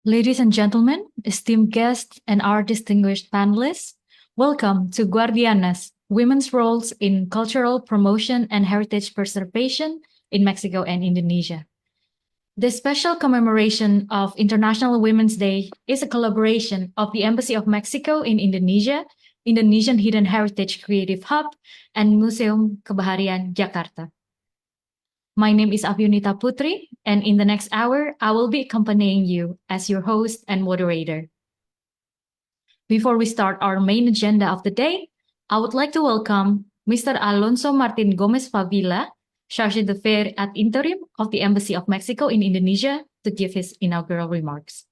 Ladies and gentlemen, esteemed guests, and our distinguished panelists, welcome to Guardianas, Women's Roles in Cultural Promotion and Heritage Preservation in Mexico and Indonesia. This special commemoration of International Women's Day is a collaboration of the Embassy of Mexico in Indonesia, Indonesian Hidden Heritage Creative Hub, and Museum Kebaharian Jakarta. My name is Avyunita Putri, and in the next hour, I will be accompanying you as your host and moderator. Before we start our main agenda of the day, I would like to welcome Mr. Alonso Martin Gomez Favila, Charge d'Affaires ad interim of the Embassy of Mexico in Indonesia, to give his inaugural remarks.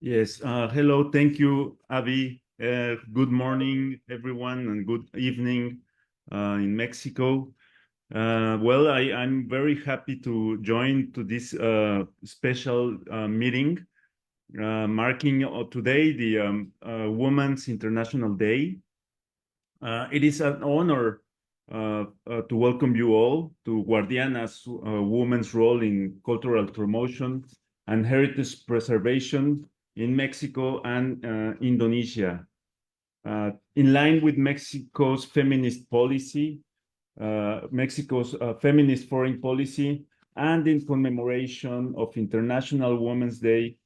Yes, hello, thank you, Avi. Good morning, everyone, and good evening in Mexico. I'm very happy to join to this special meeting marking today the Women's International Day. It is an honor to welcome you all to Guardianas, Women's Role in Cultural Promotion and Heritage Preservation in Mexico and Indonesia. In line with Mexico's feminist policy, Mexico's feminist foreign policy, and in commemoration of International Women's Day,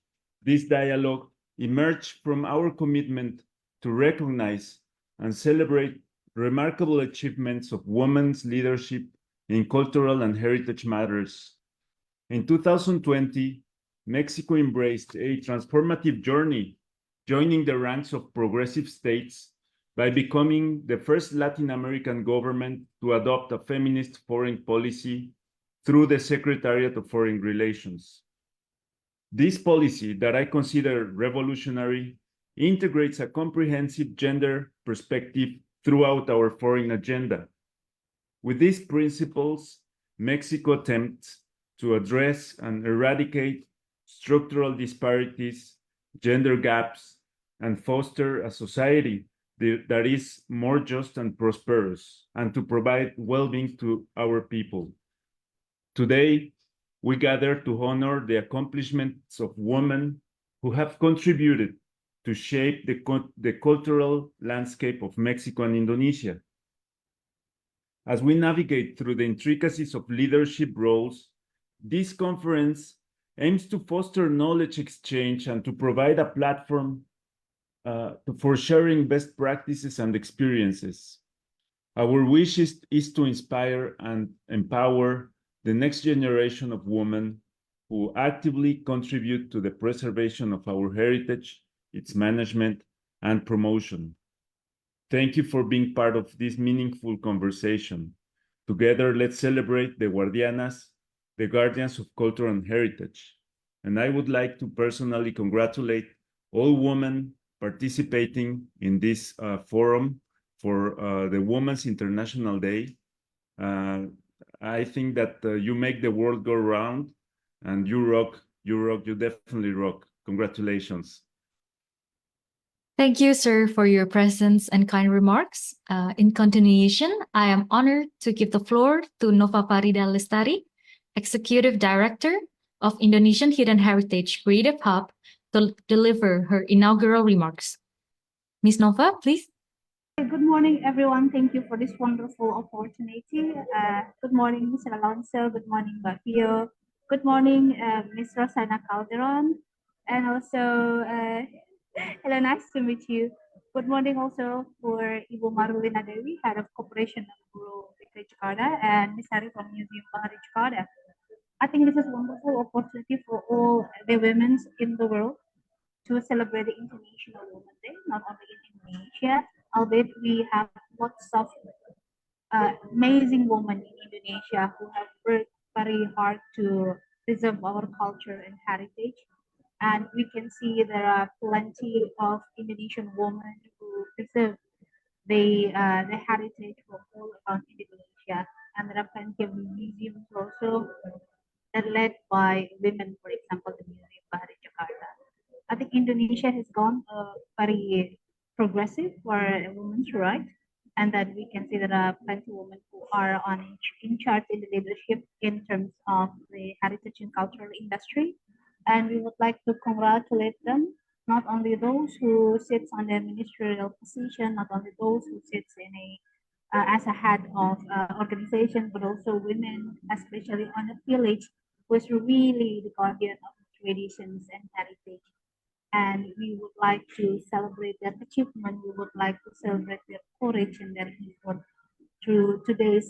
this dialogue emerged from our commitment to recognize and celebrate remarkable achievements of women's leadership in cultural and heritage matters. In 2020, Mexico embraced a transformative journey, joining the ranks of progressive states by becoming the first Latin American government to adopt a feminist foreign policy through the Secretariat of Foreign Relations. This policy, that I consider revolutionary, integrates a comprehensive gender perspective throughout our foreign agenda. With these principles, Mexico attempts to address and eradicate structural disparities, gender gaps, and foster a society that is more just and prosperous, and to provide well-being to our people. Today, we gather to honor the accomplishments of women who have contributed to shape the cultural landscape of Mexico and Indonesia. As we navigate through the intricacies of leadership roles, this conference aims to foster knowledge exchange and to provide a platform for sharing best practices and experiences. Our wish is to inspire and empower the next generation of women who actively contribute to the preservation of our heritage, its management, and promotion. Thank you for being part of this meaningful conversation. Together, let's celebrate the Guardianas, the guardians of culture and heritage. And I would like to personally congratulate all women participating in this forum for the Women's International Day. I think that you make the world go round, and you rock, you definitely rock. Congratulations. Thank you, sir, for your presence and kind remarks. In continuation, I am honored to give the floor to Nova Farida Lestari, Executive Director of Indonesian Hidden Heritage Creative Hub, to deliver her inaugural remarks. Ms. Nova, please. Good morning, everyone. Thank you for this wonderful opportunity. Good morning, Mr. Alonso. Good morning, Mbak Pio. Good morning, Ms. Rosana Calderon. And also, hello, nice to meet you. Good morning also for Ibu Marulina Dewi, Head of Cooperation of Guru Bikri Jakarta, and Ms. Hari from Museum Bahari Jakarta. I think this is a wonderful opportunity for all the women in the world to celebrate the International Women's Day, not only in Indonesia, albeit we have lots of amazing women in Indonesia who have worked very hard to preserve our culture and heritage. And we can see there are plenty of Indonesian women who preserve the heritage for all around Indonesia. And there are plenty of museums also that are led by women, for example, the Museum Bahari Jakarta. I think Indonesia has gone very progressive for women's rights, and that we can see there are plenty of women who are in charge in the leadership in terms of the heritage and cultural industry. and we would like to congratulate them, not only those who sits on the ministerial position, not only those who sits in a as a head of organization, but also women, especially on the village, was really the guardian of traditions and heritage. And we would like to celebrate their achievement. We would like to celebrate their courage and their effort through today's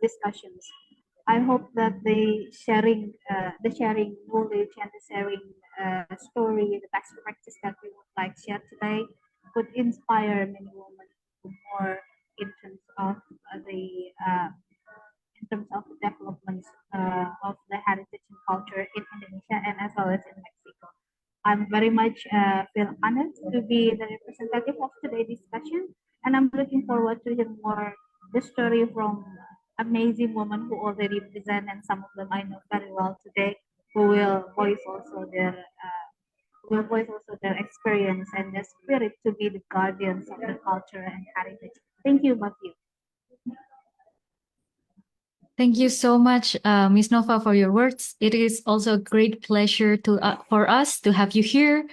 discussions. I hope that the sharing knowledge and the sharing story, the best practice that we would like to share today, could inspire many women to more in terms of the in terms of the development of the heritage and culture in Indonesia and as well as in Mexico. I'm very much feel honored to be the representative of today's discussion, and I'm looking forward to hear more the story from amazing women who already present, and some of them I know very well today, who will voice also their experience and their spirit to be the guardians of the culture and heritage. Thank you, Matthew. Thank you so much, Ms. Nova, for your words. It is also a great pleasure for us to have you here,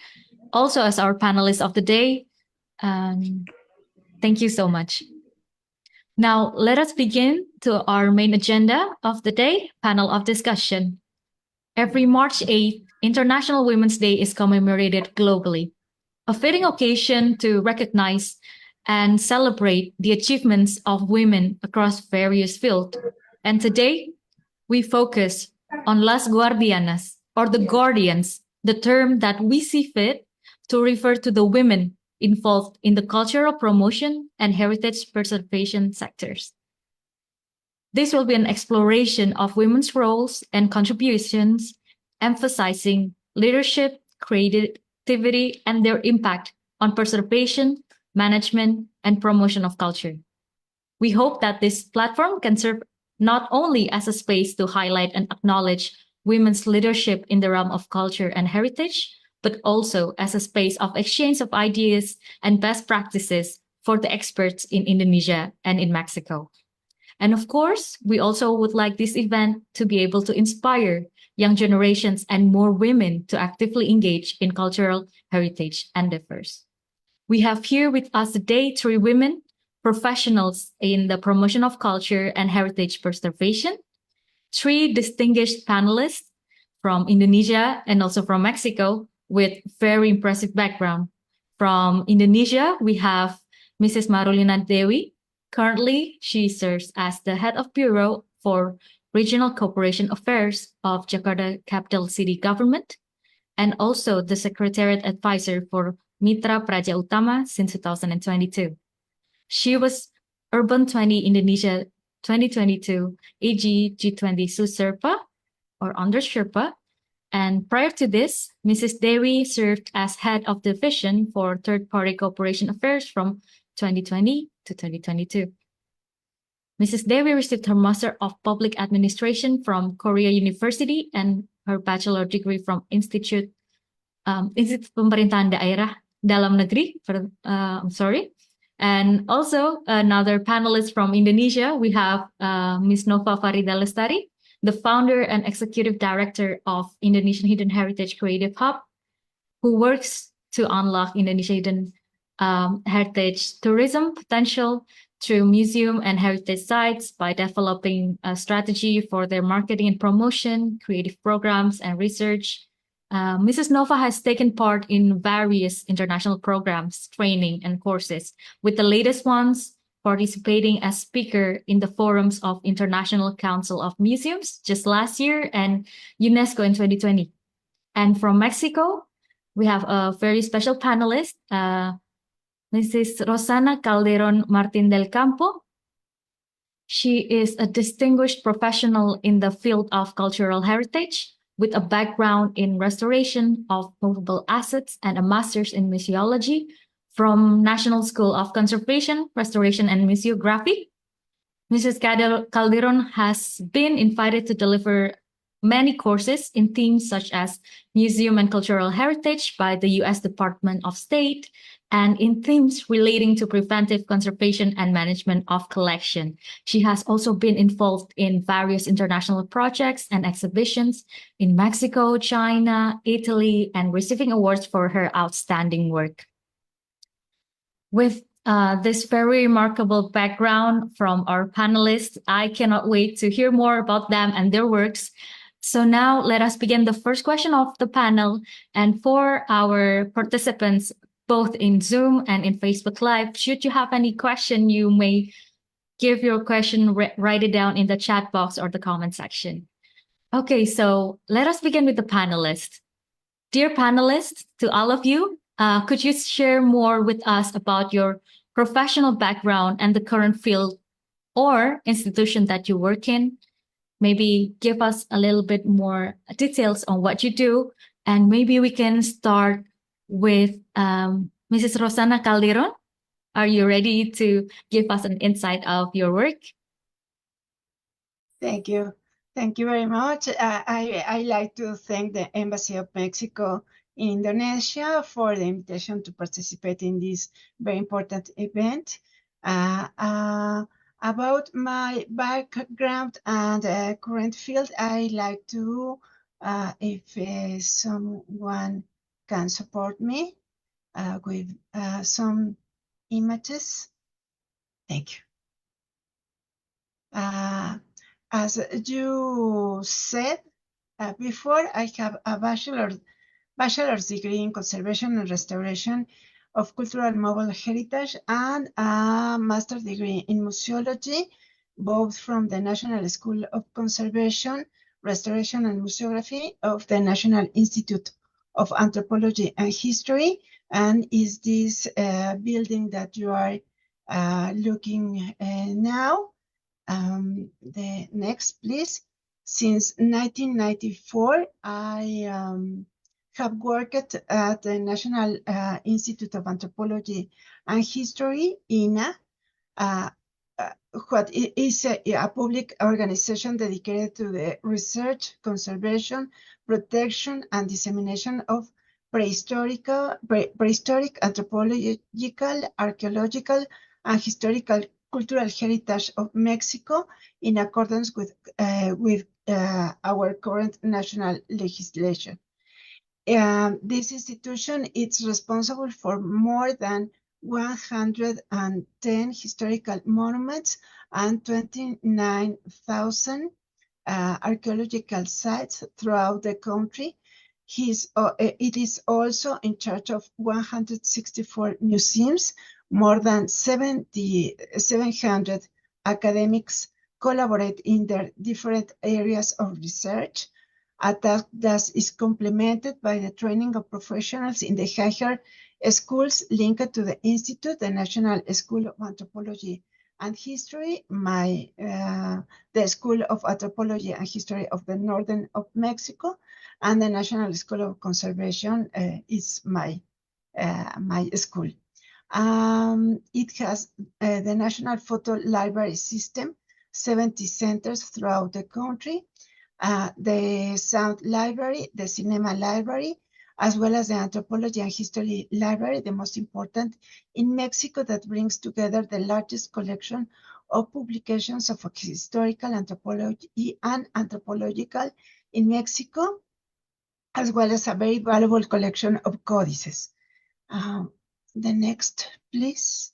also as our panelist of the day. Thank you so much. Now, let us begin to our main agenda of the day, panel of discussion. Every March 8th, International Women's Day is commemorated globally, a fitting occasion to recognize and celebrate the achievements of women across various fields. And today, we focus on Las Guardianas, or the Guardians, the term that we see fit to refer to the women involved in the cultural promotion and heritage preservation sectors. This will be an exploration of women's roles and contributions, emphasizing leadership, creativity, and their impact on preservation, management, and promotion of culture. We hope that this platform can serve not only as a space to highlight and acknowledge women's leadership in the realm of culture and heritage, but also as a space of exchange of ideas and best practices for the experts in Indonesia and in Mexico. And of course, we also would like this event to be able to inspire young generations and more women to actively engage in cultural heritage endeavors. We have here with us today 3 women, professionals in the promotion of culture and heritage preservation, 3 distinguished panelists from Indonesia and also from Mexico with very impressive background. From Indonesia, we have Mrs. Marulina Dewi. Currently, she serves as the head of Bureau for Regional Cooperation Affairs of Jakarta Capital City Government, and also the Secretariat Advisor for Mitra Praja Utama since 2022. She was Urban 20 Indonesia 2022 AG G20 Suserpa or under Sherpa. And prior to this, Mrs. Dewi served as head of division for third-party cooperation affairs from 2020 to 2022. Mrs. Dewi received her Master of Public Administration from Korea University and her bachelor degree from Institut Pemerintahan Daerah Dalam Negeri. And also another panelist from Indonesia, we have Ms. Nova Farida Lestari, the founder and executive director of Indonesian Hidden Heritage Creative Hub, who works to unlock Indonesian hidden heritage tourism potential through museum and heritage sites by developing a strategy for their marketing and promotion, creative programs, and research. Mrs. Nova has taken part in various international programs, training, and courses, with the latest ones participating as speaker in the forums of International Council of Museums just last year and UNESCO in 2020. And from Mexico, we have a very special panelist, Mrs. Rosana Calderon Martin del Campo. She is a distinguished professional in the field of cultural heritage with a background in restoration of movable assets and a master's in museology from National School of Conservation, Restoration, and Museography. Mrs. Calderon has been invited to deliver many courses in themes such as museum and cultural heritage by the U.S. Department of State, and in themes relating to preventive conservation and management of collection. She has also been involved in various international projects and exhibitions in Mexico, China, Italy, and receiving awards for her outstanding work. With this very remarkable background from our panelists, I cannot wait to hear more about them and their works. So now let us begin the first question of the panel. And for our participants, both in Zoom and in Facebook Live, should you have any question, you may give your question, write it down in the chat box or the comment section. Okay, so let us begin with the panelists. Dear panelists, to all of you, could you share more with us about your professional background and the current field or institution that you work in? Maybe give us a little bit more details on what you do, and maybe we can start with Mrs. Rosana Calderon. Are you ready to give us an insight of your work? Thank you. Thank you very much. I like to thank the Embassy of Mexico in Indonesia for the invitation to participate in this very important event. About my background and current field, I like to, if someone can support me with some images. Thank you. As you said before, I have a bachelor's degree in conservation and restoration of cultural mobile heritage and a master's degree in museology, both from the National School of Conservation, Restoration and Museography of the National Institute of Anthropology and History, and is this building that you are looking now. The next, please. Since 1994, I have worked at the National Institute of Anthropology and History, INA, what is a public organization dedicated to the research, conservation, protection, and dissemination of prehistoric, anthropological, archaeological, and historical cultural heritage of Mexico in accordance with our current national legislation. This institution is responsible for more than 110 historical monuments and 29,000 archaeological sites throughout the country. It is also in charge of 164 museums. More than 700 academics collaborate in their different areas of research. That is complemented by the training of professionals in the higher schools linked to the Institute, the National School of Anthropology and History, the School of Anthropology and History of the Northern of Mexico, and the National School of Conservation is my school. It has the National Photo Library System, 70 centers throughout the country, the Sound Library, the Cinema Library, as well as the Anthropology and History Library, the most important in Mexico, that brings together the largest collection of publications of historical anthropology and anthropological in Mexico, as well as a very valuable collection of codices. The next, please.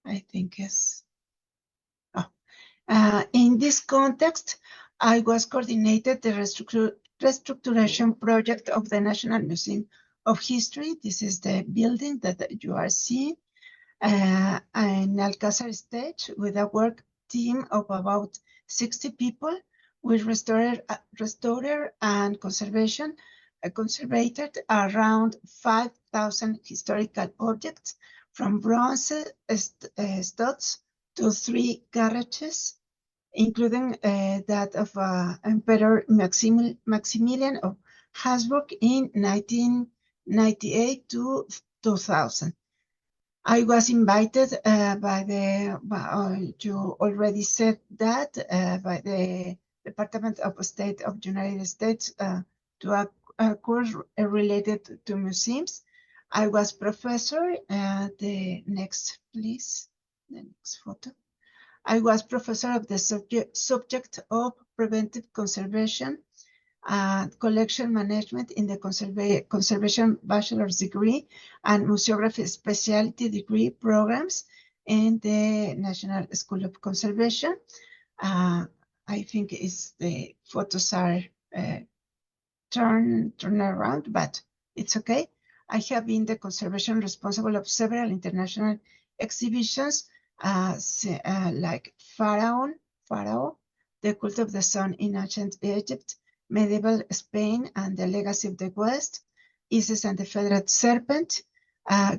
I think yes. In this context, I was coordinated the restructuration project of the National Museum of History. This is the building that you are seeing in Alcázar stage with a work team of about 60 people. We restored and conservated around 5,000 historical objects, from bronze studs to 3 garages, including that of Emperor Maximilian of Habsburg in 1998 to 2000. I was invited you already said that, by the Department of State of the United States to a course related to museums. I was professor, the next, please, the next photo. I was professor of the subject of preventive conservation and collection management in the conservation bachelor's degree and museography specialty degree programs in the National School of Conservation. I think the photos are turn around, but it's okay. I have been the conservation responsible of several international exhibitions, like Pharaoh, the cult of the sun in ancient Egypt, medieval Spain and the legacy of the West, Isis and the Feathered Serpent,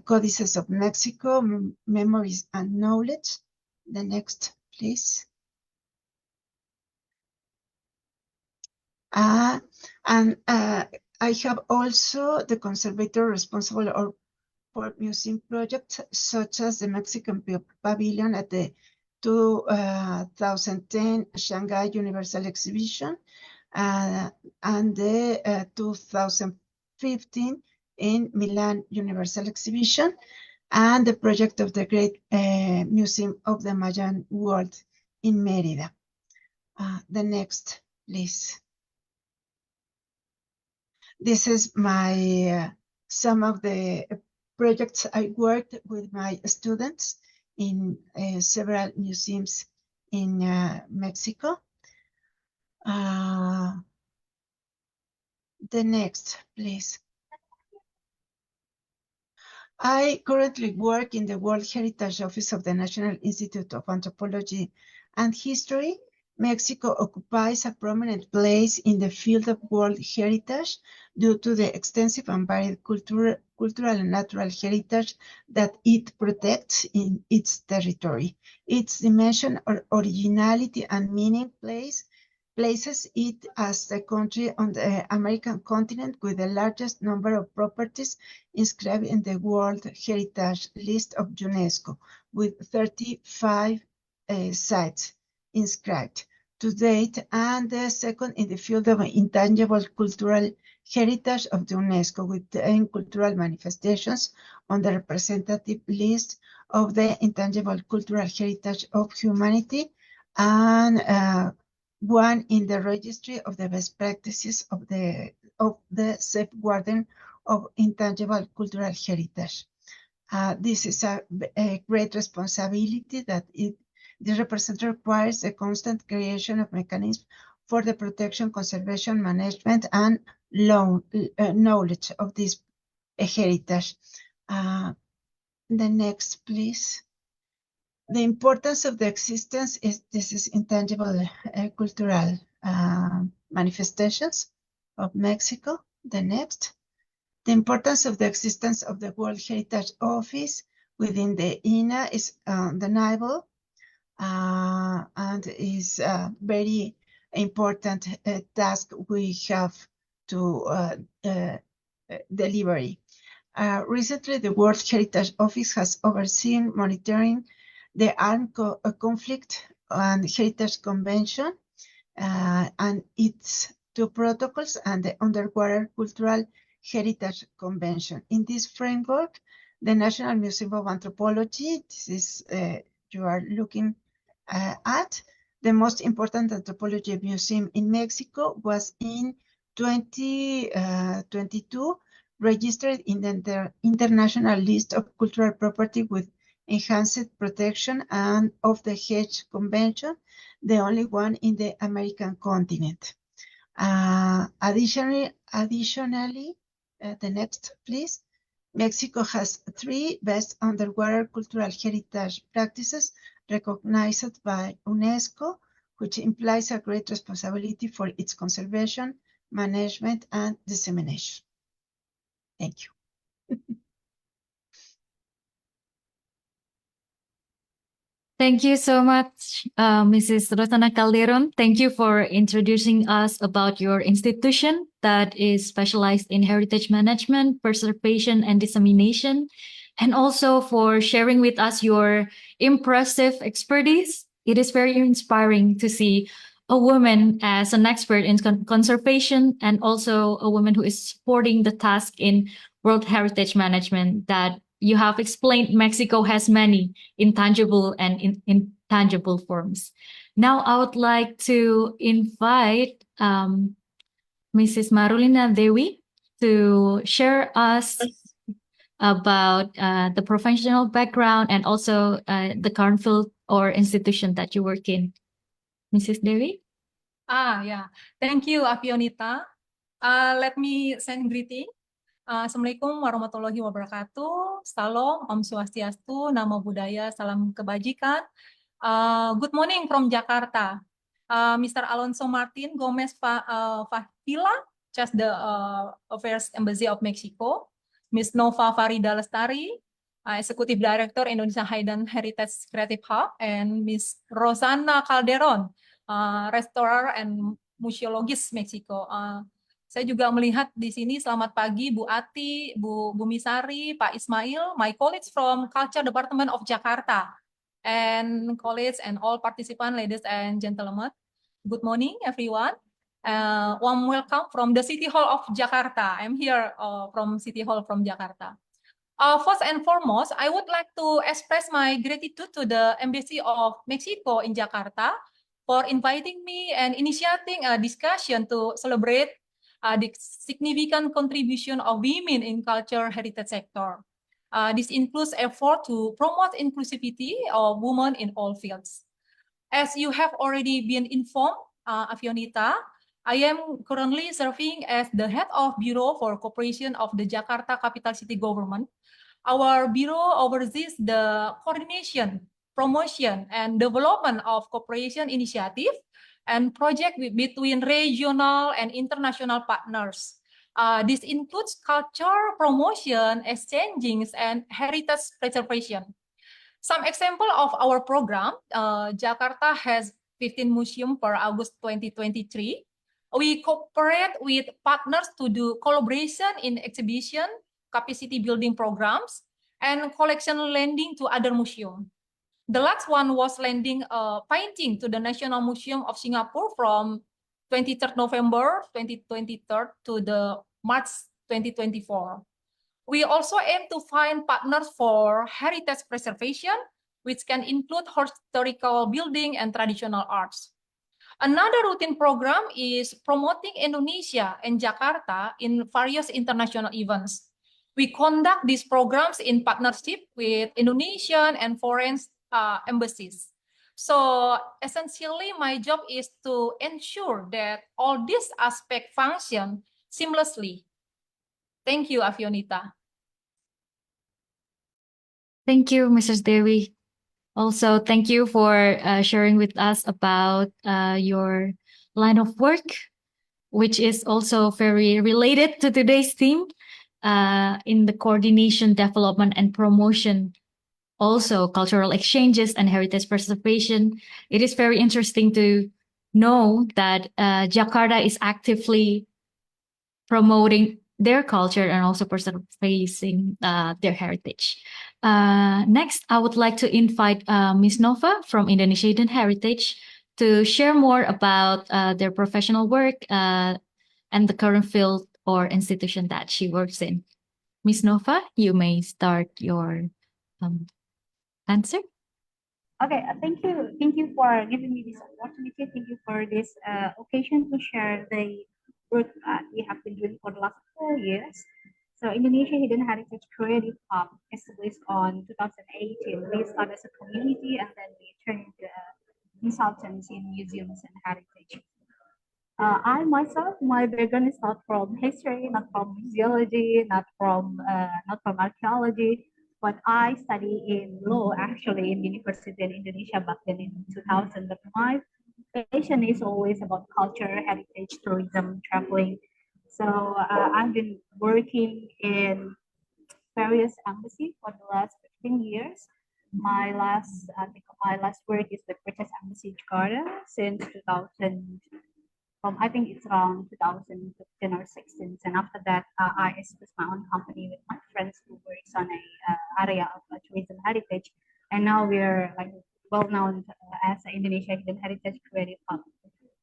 Codices of Mexico, memories and knowledge. The next, please. And I have also the conservator responsible for museum projects such as the Mexican Pavilion at the 2010 Shanghai Universal Exhibition and the 2015 in Milan Universal Exhibition, and the project of the Great Museum of the Mayan World in Mérida. The next, please. This is my some of the projects I worked with my students in several museums in Mexico. The next, please. I currently work in the World Heritage Office of the National Institute of Anthropology and History. Mexico occupies a prominent place in the field of World Heritage due to the extensive and varied cultural and natural heritage that it protects in its territory. Its dimension, originality, and meaning places it as the country on the American continent with the largest number of properties inscribed in the World Heritage List of UNESCO, with 35 sites inscribed to date, and the second in the field of intangible cultural heritage of the UNESCO, with 10 cultural manifestations on the representative list of the intangible cultural heritage of humanity, and one in the registry of the best practices of the safeguarding of intangible cultural heritage. This is a great responsibility that this representative requires a constant creation of mechanisms for the protection, conservation, management, and knowledge of this heritage. The next, please. The importance of the existence this is intangible cultural manifestations of Mexico. The next. The importance of the existence of the World Heritage Office within the INA is undeniable, and is a very important task we have to deliver. Recently, the World Heritage Office has overseen monitoring the Armed Conflict and Heritage Convention and its two protocols and the Underwater Cultural Heritage Convention. In this framework, the National Museum of Anthropology, this is you are looking at, the most important anthropology museum in Mexico, was in 2022 registered in the international list of cultural property with enhanced protection and of the Hague Convention, the only one in the American continent. Additionally, the next, please. Mexico has 3 best underwater cultural heritage practices recognized by UNESCO, which implies a great responsibility for its conservation, management, and dissemination. Thank you. Thank you so much, Mrs. Rosana Calderon. Thank you for introducing us about your institution that is specialized in heritage management, preservation, and dissemination, and also for sharing with us your impressive expertise. It is very inspiring to see a woman as an expert in conservation and also a woman who is supporting the task in World Heritage Management that you have explained Mexico has many intangible and intangible forms. Now I would like to invite Mrs. Marulina Dewi to share us about the professional background and also the current field or institution that you work in. Mrs. Dewi? Yeah. Thank you, Afionita. Let me send greeting. Assalamualaikum warahmatullahi wabarakatuh. Salam, Om Swastiastu, Namo Buddhaya, Salam Kebajikan. Good morning from Jakarta. Mr. Alonso Martin Gomez Fahila, just the Affairs Embassy of Mexico. Ms. Nova Farida Lestari, Executive Director Indonesia Hidden Heritage Creative Hub, and Ms. Rosana Calderon, Restorer and Museologist Mexico. Saya juga melihat di sini, selamat pagi Bu Ati, Bu Misari, Pak Ismail, my colleagues from Culture Department of Jakarta, and colleagues and all participants, ladies and gentlemen. Good morning, everyone. Warm welcome from the City Hall of Jakarta. I'm here from City Hall from Jakarta. First and foremost, I would like to express my gratitude to the Embassy of Mexico in Jakarta for inviting me and initiating a discussion to celebrate the significant contribution of women in culture heritage sector. This includes effort to promote inclusivity of women in all fields. As you have already been informed, Afionita, I am currently serving as the head of Bureau for Cooperation of the Jakarta Capital City Government. Our bureau oversees the coordination, promotion, and development of cooperation initiative and project between regional and international partners. This includes culture promotion, exchanging, and heritage preservation. Some example of our program, Jakarta has 15 museums per August 2023. We cooperate with partners to do collaboration in exhibition, capacity building programs, and collection lending to other museums. The last one was lending a painting to the National Museum of Singapore from 23rd November 2023 to the March 2024. We also aim to find partners for heritage preservation, which can include historical building and traditional arts. Another routine program is promoting Indonesia and Jakarta in various international events. We conduct these programs in partnership with Indonesian and foreign embassies. So essentially, my job is to ensure that all these aspects function seamlessly. Thank you, Afionita. Thank you, Mrs. Dewi. Also, thank you for sharing with us about your line of work, which is also very related to today's theme in the coordination, development, and promotion. Also, cultural exchanges and heritage preservation. It is very interesting to know that Jakarta is actively promoting their culture and also preserving their heritage. Next, I would like to invite Ms. Nova from Indonesia Hidden Heritage to share more about their professional work and the current field or institution that she works in. Ms. Nova, you may start your answer. Okay, thank you. Thank you for giving me this opportunity. Thank you for this occasion to share the work we have been doing for the last 4 years. So Indonesia Hidden Heritage Creative Hub established on 2018. We started as a community and then we turned into consultants in museums and heritage. I myself, my background is not from history, not from museology, not from archaeology, but I study in law actually in university in Indonesia back then in 2000. But my passion is always about culture, heritage, tourism, traveling. So I've been working in various embassies for the last 15 years. My last work is with British Embassy Jakarta since 2000. I think it's around 2015 or 16. And after that, I established my own company with my friends who works on a area of tourism heritage. And now we're like well known as Indonesia Hidden Heritage Creative Hub.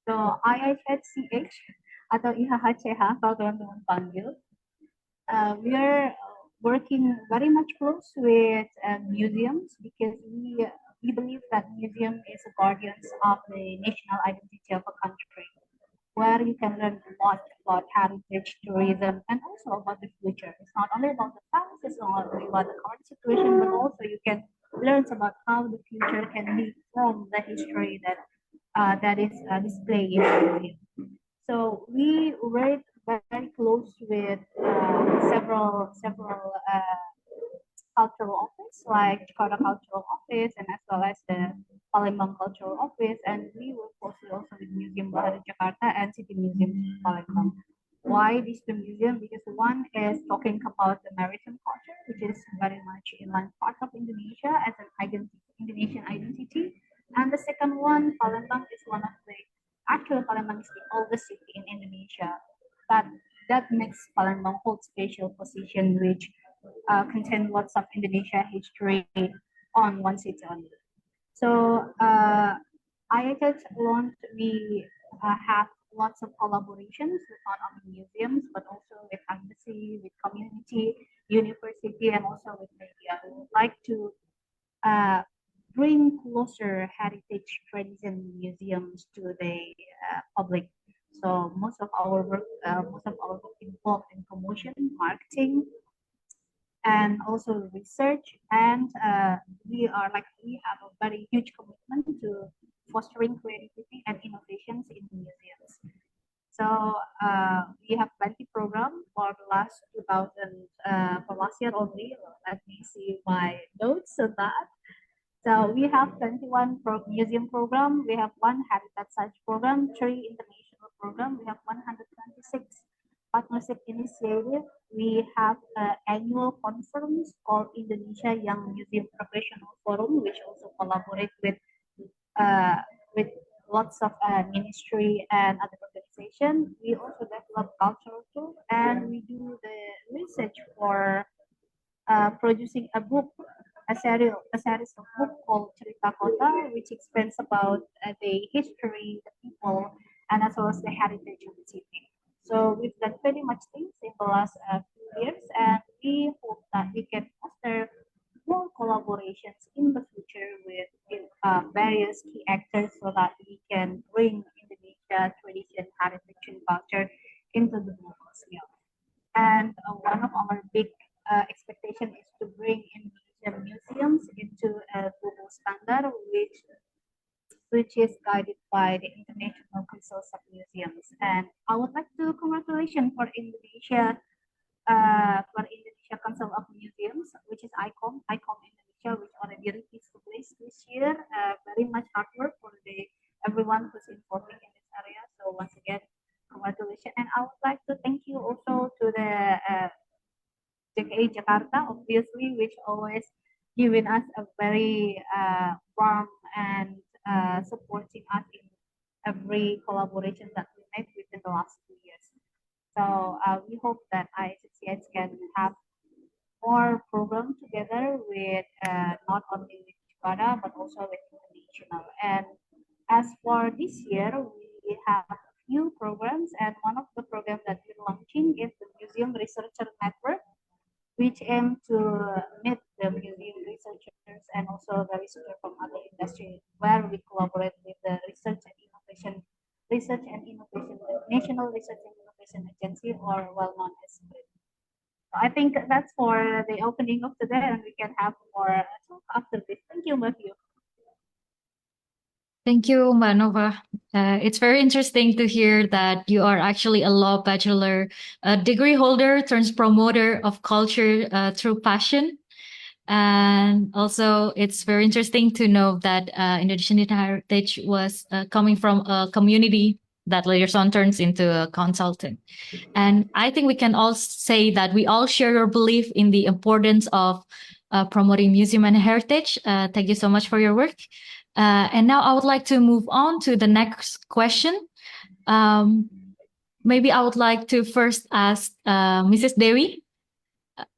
So IHHCH atau IHHCH kalau teman-teman panggil. We are working very much close with museums because we believe that museum is a guardians of the national identity of a country, where you can learn a lot about heritage, tourism, and also about the future. It's not only about the past, it's not only about the current situation, but also you can learn about how the future can be from the history that is displayed in the museum. So we work very close with several cultural office like Jakarta Cultural Office and as well as the Palembang Cultural Office, and we work closely also with Museum Bahari Jakarta and City Museum Palembang. Why these two museums? Because one is talking about the maritime culture, which is very much in line part of Indonesia as an identity, Indonesian identity, and the second one, Palembang, is one of the actual Palembang is the oldest city in Indonesia. That that makes Palembang hold special position, which contain lots of Indonesia history on one city only. So IHH launched, we have lots of collaborations with not only museums, but also with embassy, with community, university, and also with media. We would like to bring closer heritage tradition museums to the public. So most of our work involved in promotion, marketing, and also research. And we have a very huge commitment to fostering creativity and innovations in museums. So we have plenty program for the last 2000 for last year only. Let me see my notes on that. So we have 21 museum program. We have one habitat search program, 3 international program. We have 126 partnership initiative. We have an annual conference called Indonesia Young Museum Professional Forum, which also collaborate with lots of ministry and other organizations. We also develop cultural tool, and we do the research for producing a book, a series of book called Cerita Kota, which explains about the history, the people, and as well as the heritage of the city. So we've done pretty much things in the last few years, and we hope that we can foster more collaborations in the future with various key actors so that we can bring Indonesia tradition, heritage, and culture into the global scale. And one of our big expectation is to bring Indonesian museums into a global standard, which is guided by the International Council of Museums. And I would like to congratulate for Indonesia Council of Museums, which is ICOM Indonesia, which already reached the place this year. Very much hard work for everyone who's involved in this area. So once again, congratulations. And I would like to thank you also to the JKI Jakarta, obviously, which always given us a very warm and supporting us in every collaboration that we made within the last 2 years. So we hope that IHCH can have more programs together with not only with Jakarta but also with international. And as for this year, we have a few programs, and one of the programs that we're launching is the Museum Researcher Network, which aim to meet the museum researchers and also the researchers from other industry, where we collaborate with the Research and Innovation, National Research and Innovation Agency, or well known as RIT. So I think that's for the opening of today, and we can have more talk after this. Thank you, Matthew. Thank you, Mbak Nova. It's very interesting to hear that you are actually a law bachelor degree holder turns promoter of culture through passion. And also, it's very interesting to know that Indonesian heritage was coming from a community that later on turns into a consultant. And I think we can all say that we all share your belief in the importance of promoting museum and heritage. Thank you so much for your work. And now I would like to move on to the next question. Maybe I would like to first ask Mrs. Dewi,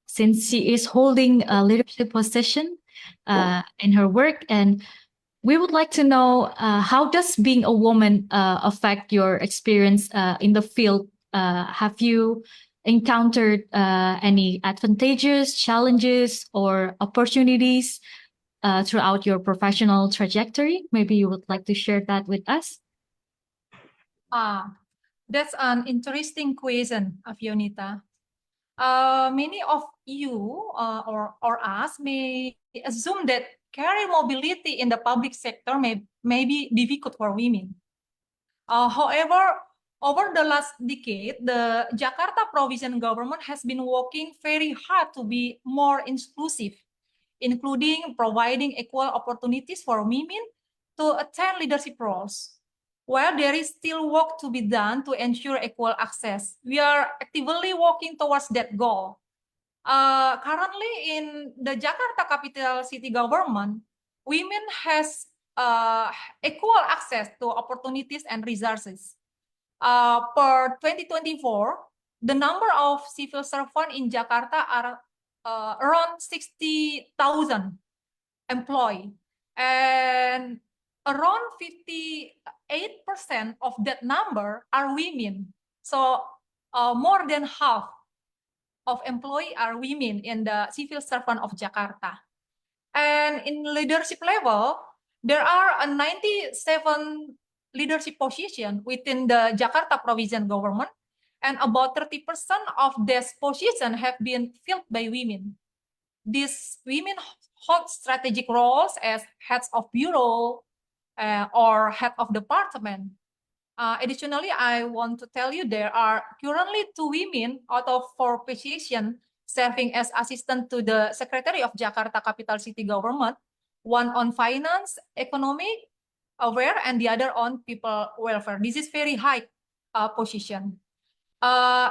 since she is holding a leadership position in her work, and we would like to know how does being a woman affect your experience in the field? Have you encountered any advantages, challenges, or opportunities throughout your professional trajectory? Maybe you would like to share that with us. That's an interesting question, Afionita. Many of you or us may assume that career mobility in the public sector may be difficult for women. However, over the last decade, the Jakarta provincial government has been working very hard to be more inclusive, including providing equal opportunities for women to attain leadership roles. While there is still work to be done to ensure equal access, we are actively working towards that goal. Currently, in the Jakarta capital city government, women has equal access to opportunities and resources. Per 2024, the number of civil servants in Jakarta are around 60,000 employees, and around 58% of that number are women. So more than half of employees are women in the civil servant of Jakarta. And in leadership level, there are 97 leadership positions within the Jakarta provincial government, and about 30% of these positions have been filled by women. These women hold strategic roles as heads of bureau or head of department. Additionally, I want to tell you there are currently 2 women out of 4 positions serving as assistant to the Secretary of Jakarta Capital City Government, one on finance, economic, aware, and the other on people welfare. This is very high position.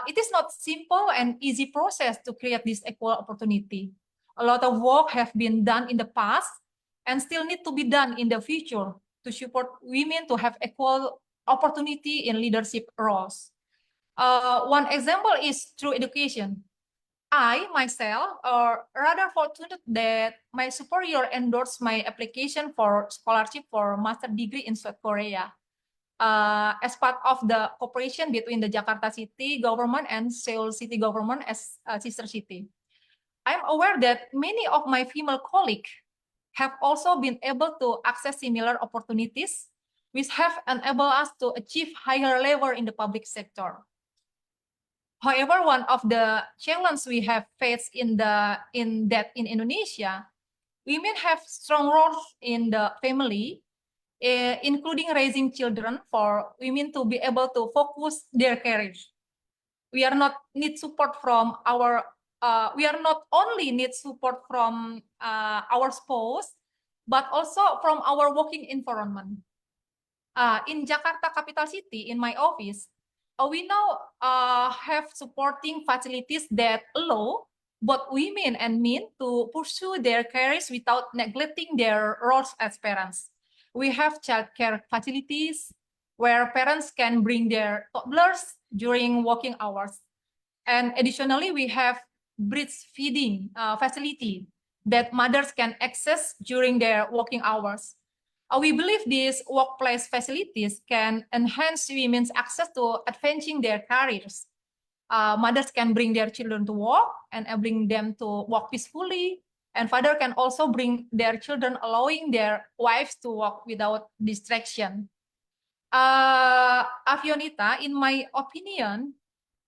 It is not simple and easy process to create this equal opportunity. A lot of work have been done in the past and still need to be done in the future to support women to have equal opportunity in leadership roles. One example is through education. I myself are rather fortunate that my superior endorsed my application for scholarship for master degree in South Korea as part of the cooperation between the Jakarta city government and Seoul city government as a sister city. I'm aware that many of my female colleagues have also been able to access similar opportunities, which have enabled us to achieve higher level in the public sector. However, one of the challenges we have faced in Indonesia, women have strong roles in the family, including raising children for women to be able to focus their careers. We are not need support from our. We are not only need support from our spouse, but also from our working environment. In Jakarta capital city, in my office, we now have supporting facilities that allow both women and men to pursue their careers without neglecting their roles as parents. We have childcare facilities where parents can bring their toddlers during working hours. And additionally, we have breastfeeding facility that mothers can access during their working hours. We believe these workplace facilities can enhance women's access to advancing their careers. Mothers can bring their children to work, enabling them to work peacefully, and father can also bring their children, allowing their wives to work without distraction. Afionita, in my opinion,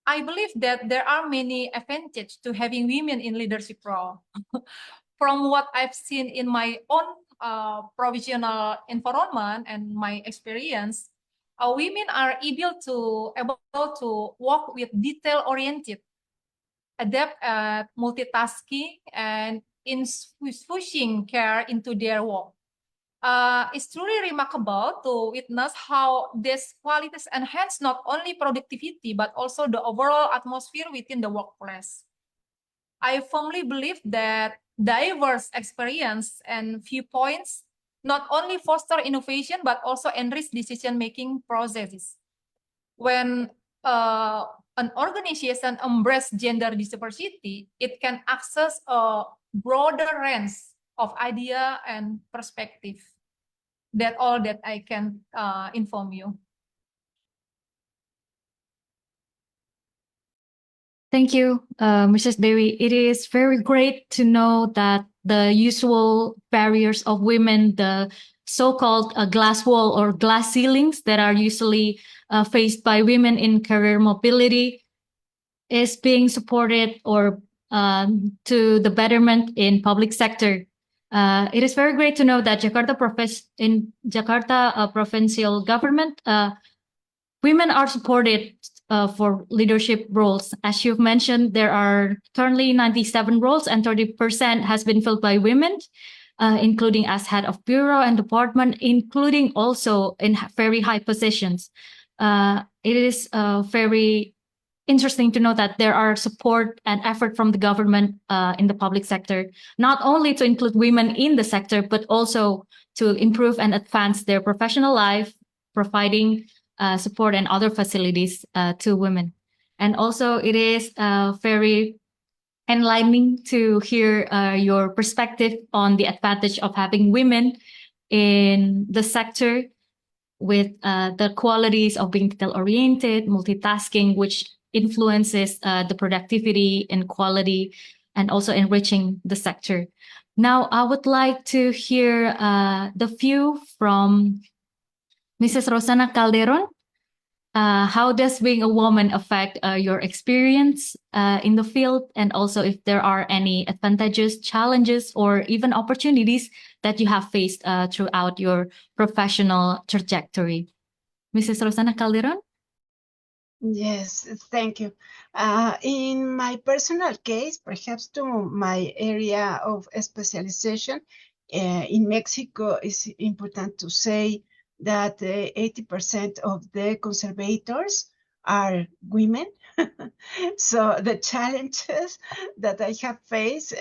I believe that there are many advantages to having women in leadership role. From what I've seen in my own provisional environment and my experience, women are able to work with detail-oriented, adapt at multitasking, and infusing care into their work. It's truly remarkable to witness how these qualities enhance not only productivity, but also the overall atmosphere within the workplace. I firmly believe that diverse experience and viewpoints not only foster innovation, but also enrich decision-making processes. When an organization embraces gender diversity, it can access a broader range of idea and perspective. That's all that I can inform you. Thank you, Mrs. Dewi. It is very great to know that the usual barriers of women, the so-called glass wall or glass ceilings that are usually faced by women in career mobility, is being supported or to the betterment in public sector. It is very great to know that in Jakarta provincial government, women are supported for leadership roles. As you've mentioned, there are currently 97 roles and 30% has been filled by women, including as head of bureau and department, including also in very high positions. It is very interesting to know that there are support and effort from the government in the public sector, not only to include women in the sector, but also to improve and advance their professional life, providing support and other facilities to women. And also, it is very enlightening to hear your perspective on the advantage of having women in the sector with the qualities of being detail-oriented, multitasking, which influences the productivity and quality and also enriching the sector. Now, I would like to hear the view from Mrs. Rosana Calderon. How does being a woman affect your experience in the field? And also if there are any advantages, challenges, or even opportunities that you have faced throughout your professional trajectory. Mrs. Rosana Calderon? Yes, thank you. In my personal case, perhaps to my area of specialization, in Mexico, it's important to say that 80% of the conservators are women. So the challenges that I have faced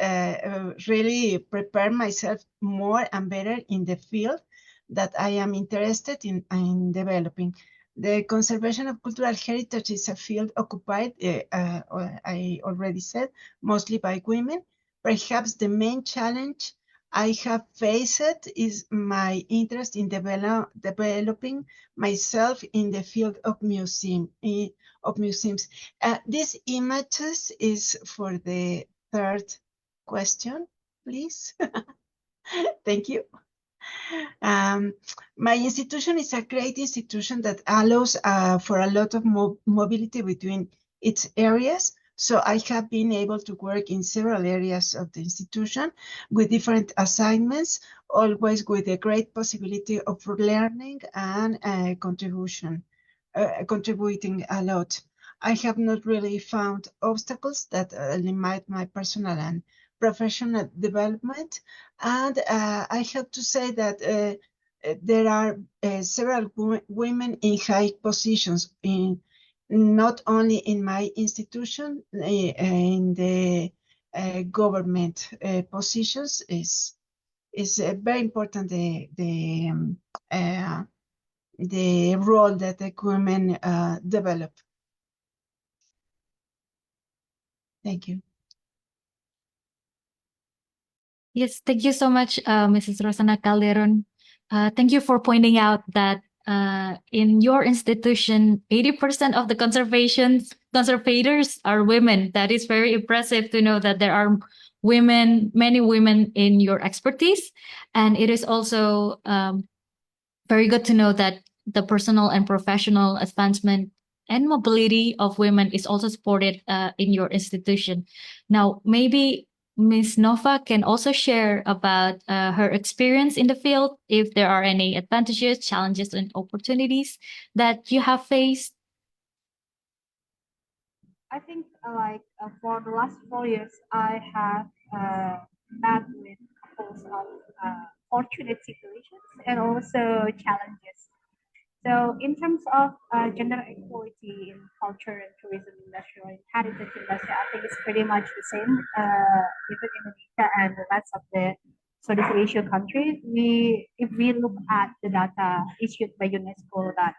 really prepare myself more and better in the field that I am interested in developing. The conservation of cultural heritage is a field occupied, I already said, mostly by women. Perhaps the main challenge I have faced is my interest in developing myself in the field of museums. These images is for the third question, please. Thank you. My institution is a great institution that allows for a lot of mobility between its areas. So I have been able to work in several areas of the institution with different assignments, always with a great possibility of learning and contributing a lot. I have not really found obstacles that limit my personal and professional development. And I have to say that there are several women in high positions, not only in my institution, in the government positions is very important. The role that the women develop. Thank you. Yes, thank you so much, Mrs. Rosana Calderon. Thank you for pointing out that in your institution, 80% of the conservators are women. That is very impressive to know that there are women, many women in your expertise. And it is also very good to know that the personal and professional advancement and mobility of women is also supported in your institution. Now, maybe Ms. Nova can also share about her experience in the field, if there are any advantages, challenges, and opportunities that you have faced. I think for the last 4 years, I have met with couples of fortunate situations and also challenges. So in terms of gender equality in culture and tourism industry or in heritage industry, I think it's pretty much the same. Even Indonesia and the rest of the Southeast Asia countries, if we look at the data issued by UNESCO, that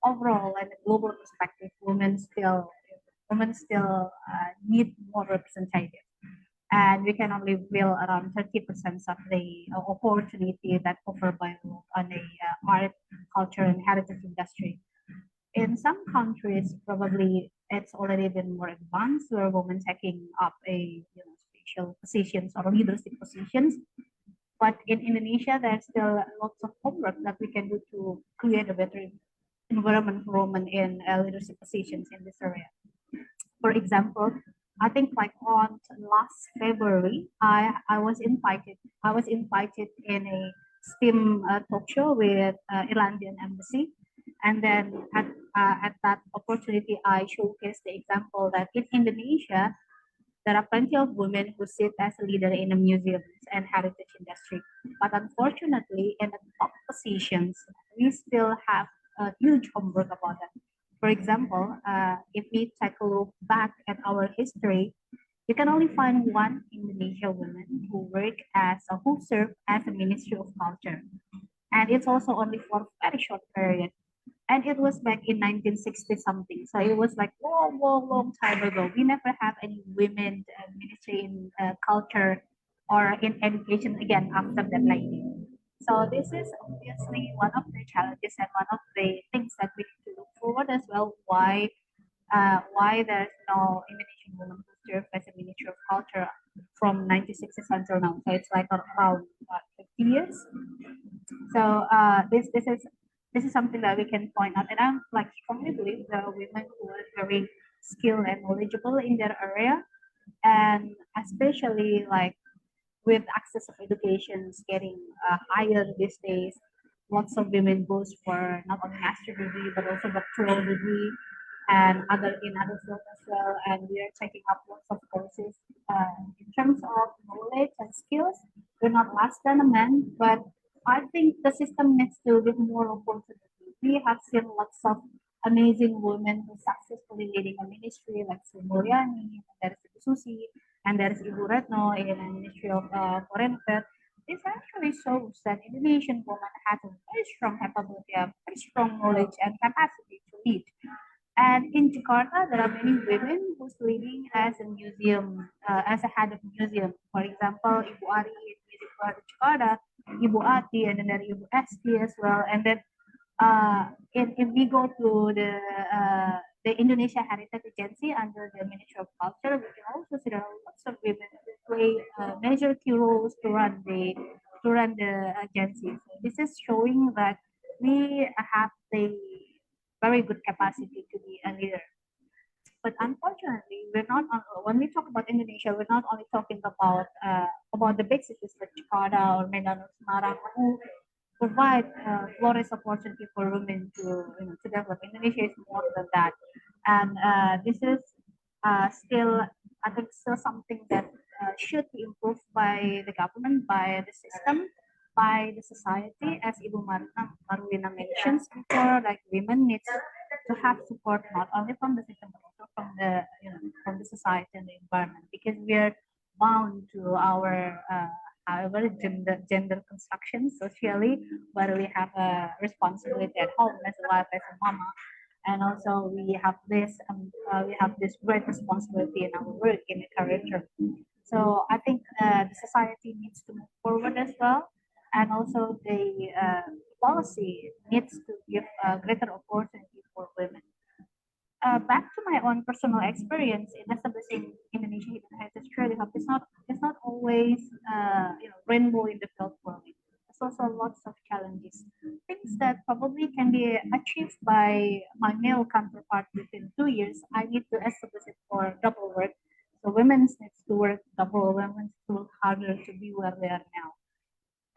overall in a global perspective, women still need more representation. And we can only fill around 30% of the opportunity that offered by on the art, culture, and heritage industry. In some countries, probably it's already been more advanced, where women taking up a special positions or leadership positions. But in Indonesia, there's still lots of homework that we can do to create a better environment for women in leadership positions in this area. For example, I think like on last February, I was invited. I was invited in a STEAM talk show with Irlandian embassy, and then at that opportunity, I showcased the example that in Indonesia there are plenty of women who sit as a leader in the museums and heritage industry, but unfortunately, in the top positions, we still have a huge homework about that. For example, if we take a look back at our history, you can only find one Indonesian woman who served as a Ministry of Culture, and it's also only for a very short period. And it was back in 1960 something. So it was like long, long, long time ago. We never have any women ministry in culture or in education again after that 19. So this is obviously one of the challenges and one of the things that we need to look forward as well. Why there's no Indonesian woman who served as a Minister of Culture from 1960s until now. So it's like around 50 years. So this is something that we can point out, and I'm like strongly believe the women who are very skilled and knowledgeable in their area, and especially like with access of education is getting higher these days. Lots of women goes for not only master degree but also doctoral degree and other fields as well. And we are taking up lots of courses in terms of knowledge and skills. We're not less than a man, but I think the system needs to give more opportunity. We have seen lots of amazing women who successfully leading a ministry like Sri Mulyani, there is Ibu Susi, and there is Ibu Retno in the Ministry of Foreign Affairs. This actually shows that Indonesian woman has a very strong capability, a very strong knowledge and capacity to lead. And in Jakarta, there are many women who's leading as a museum, as a head of museum. For example, Ibu Ari in Museum Guardianas Jakarta, Ibu Ati, and then there Ibu Esti as well. And then if we go to the Indonesia Heritage Agency under the Ministry of Culture, we can also see there are lots of women who play major key roles to run the agency. So this is showing that we have the very good capacity to be a leader. But unfortunately, we're not when we talk about Indonesia, we're not only talking about the big cities like Jakarta or Medan or Semarang who provide glorious opportunity for women to develop. Indonesia is more than that, and this is still, I think, still something that should be improved by the government, by the system, by the society. As Ibu Marulina mentions before, like women needs to have support not only from the system but also from the society and the environment, because we are bound to our however gender construction socially, where we have a responsibility at home as a wife, as a mama, and also we have this great responsibility in our work in the career term. So I think the society needs to move forward as well, and also the policy needs to give greater opportunity for women. Back to my own personal experience in establishing Indonesia Hidden Heritage Trading Hub, it's not always rainbow in the field for me. There's also lots of challenges, things that probably can be achieved by my male counterpart within 2 years. I need to establish it for double work. So women needs to work double, women needs to work harder to be where they are now.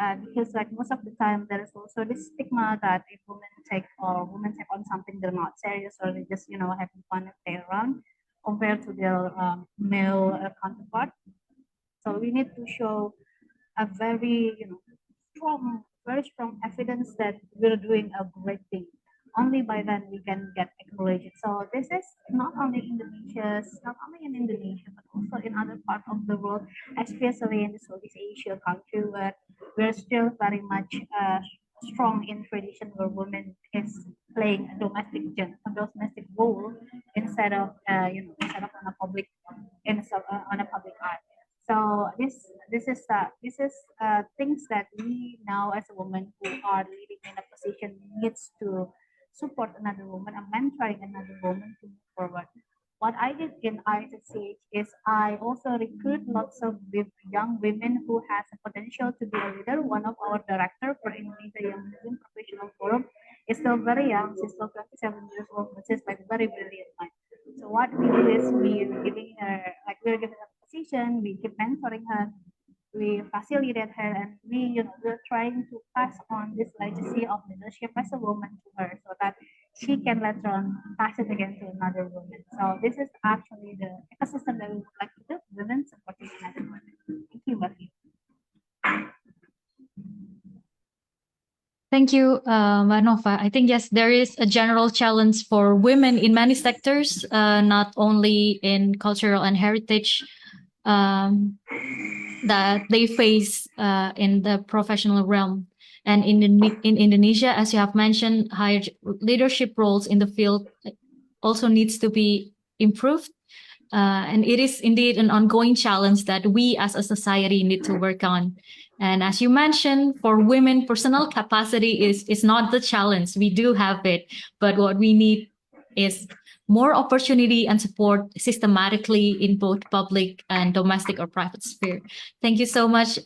Because like most of the time there is also this stigma that if women take on something they're not serious, or they just having fun and play around compared to their male counterpart. So we need to show a very very strong evidence that we're doing a great thing. Only by then we can get acknowledged. So this is not only not only in Indonesia, but also in other parts of the world, especially in the Southeast Asia country, where we're still very much strong in tradition, where women is playing a domestic role instead of on a public eye. So this is things that we now as a woman who are leading in a position needs to support another woman and mentoring another woman to move forward. what I did in ISSH is I also recruit lots of young women who has a potential to be a leader. One of our director for Indonesia Young Muslim Professional Forum is still very young. She's still 27 years old, but she's like very brilliant mind. So what we do is we're giving her a position, we keep mentoring her, we facilitate her, and we're trying to pass on this legacy of leadership as a woman to her so that she can later on pass it again to another woman. So this is actually the ecosystem that we would like to do, women supporting another women. Thank you, Buffy. Thank you, Manova. I think, yes, there is a general challenge for women in many sectors, not only in cultural and heritage, that they face in the professional realm. And in Indonesia, as you have mentioned, higher leadership roles in the field also needs to be improved. And it is indeed an ongoing challenge that we as a society need to work on. And as you mentioned, for women, personal capacity is not the challenge. We do have it, but what we need is more opportunity and support systematically in both public and domestic or private sphere. Thank you so much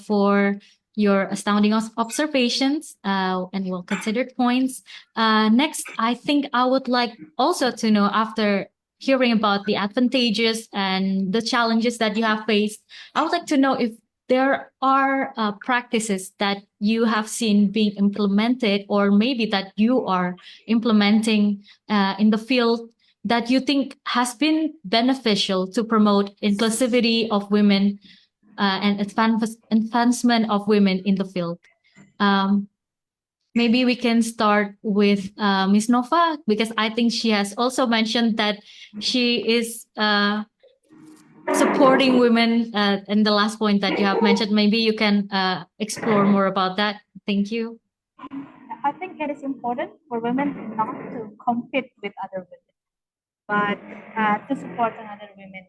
for your astounding observations and well-considered points. Next, I think I would like also to know, after hearing about the advantages and the challenges that you have faced, I would like to know if there are practices that you have seen being implemented, or maybe that you are implementing in the field that you think has been beneficial to promote inclusivity of women and advancement of women in the field. Maybe we can start with Ms. Nova, because I think she has also mentioned that she is supporting women. And the last point that you have mentioned, maybe you can explore more about that. Thank you. I think it is important for women not to compete with other women, but to support another women,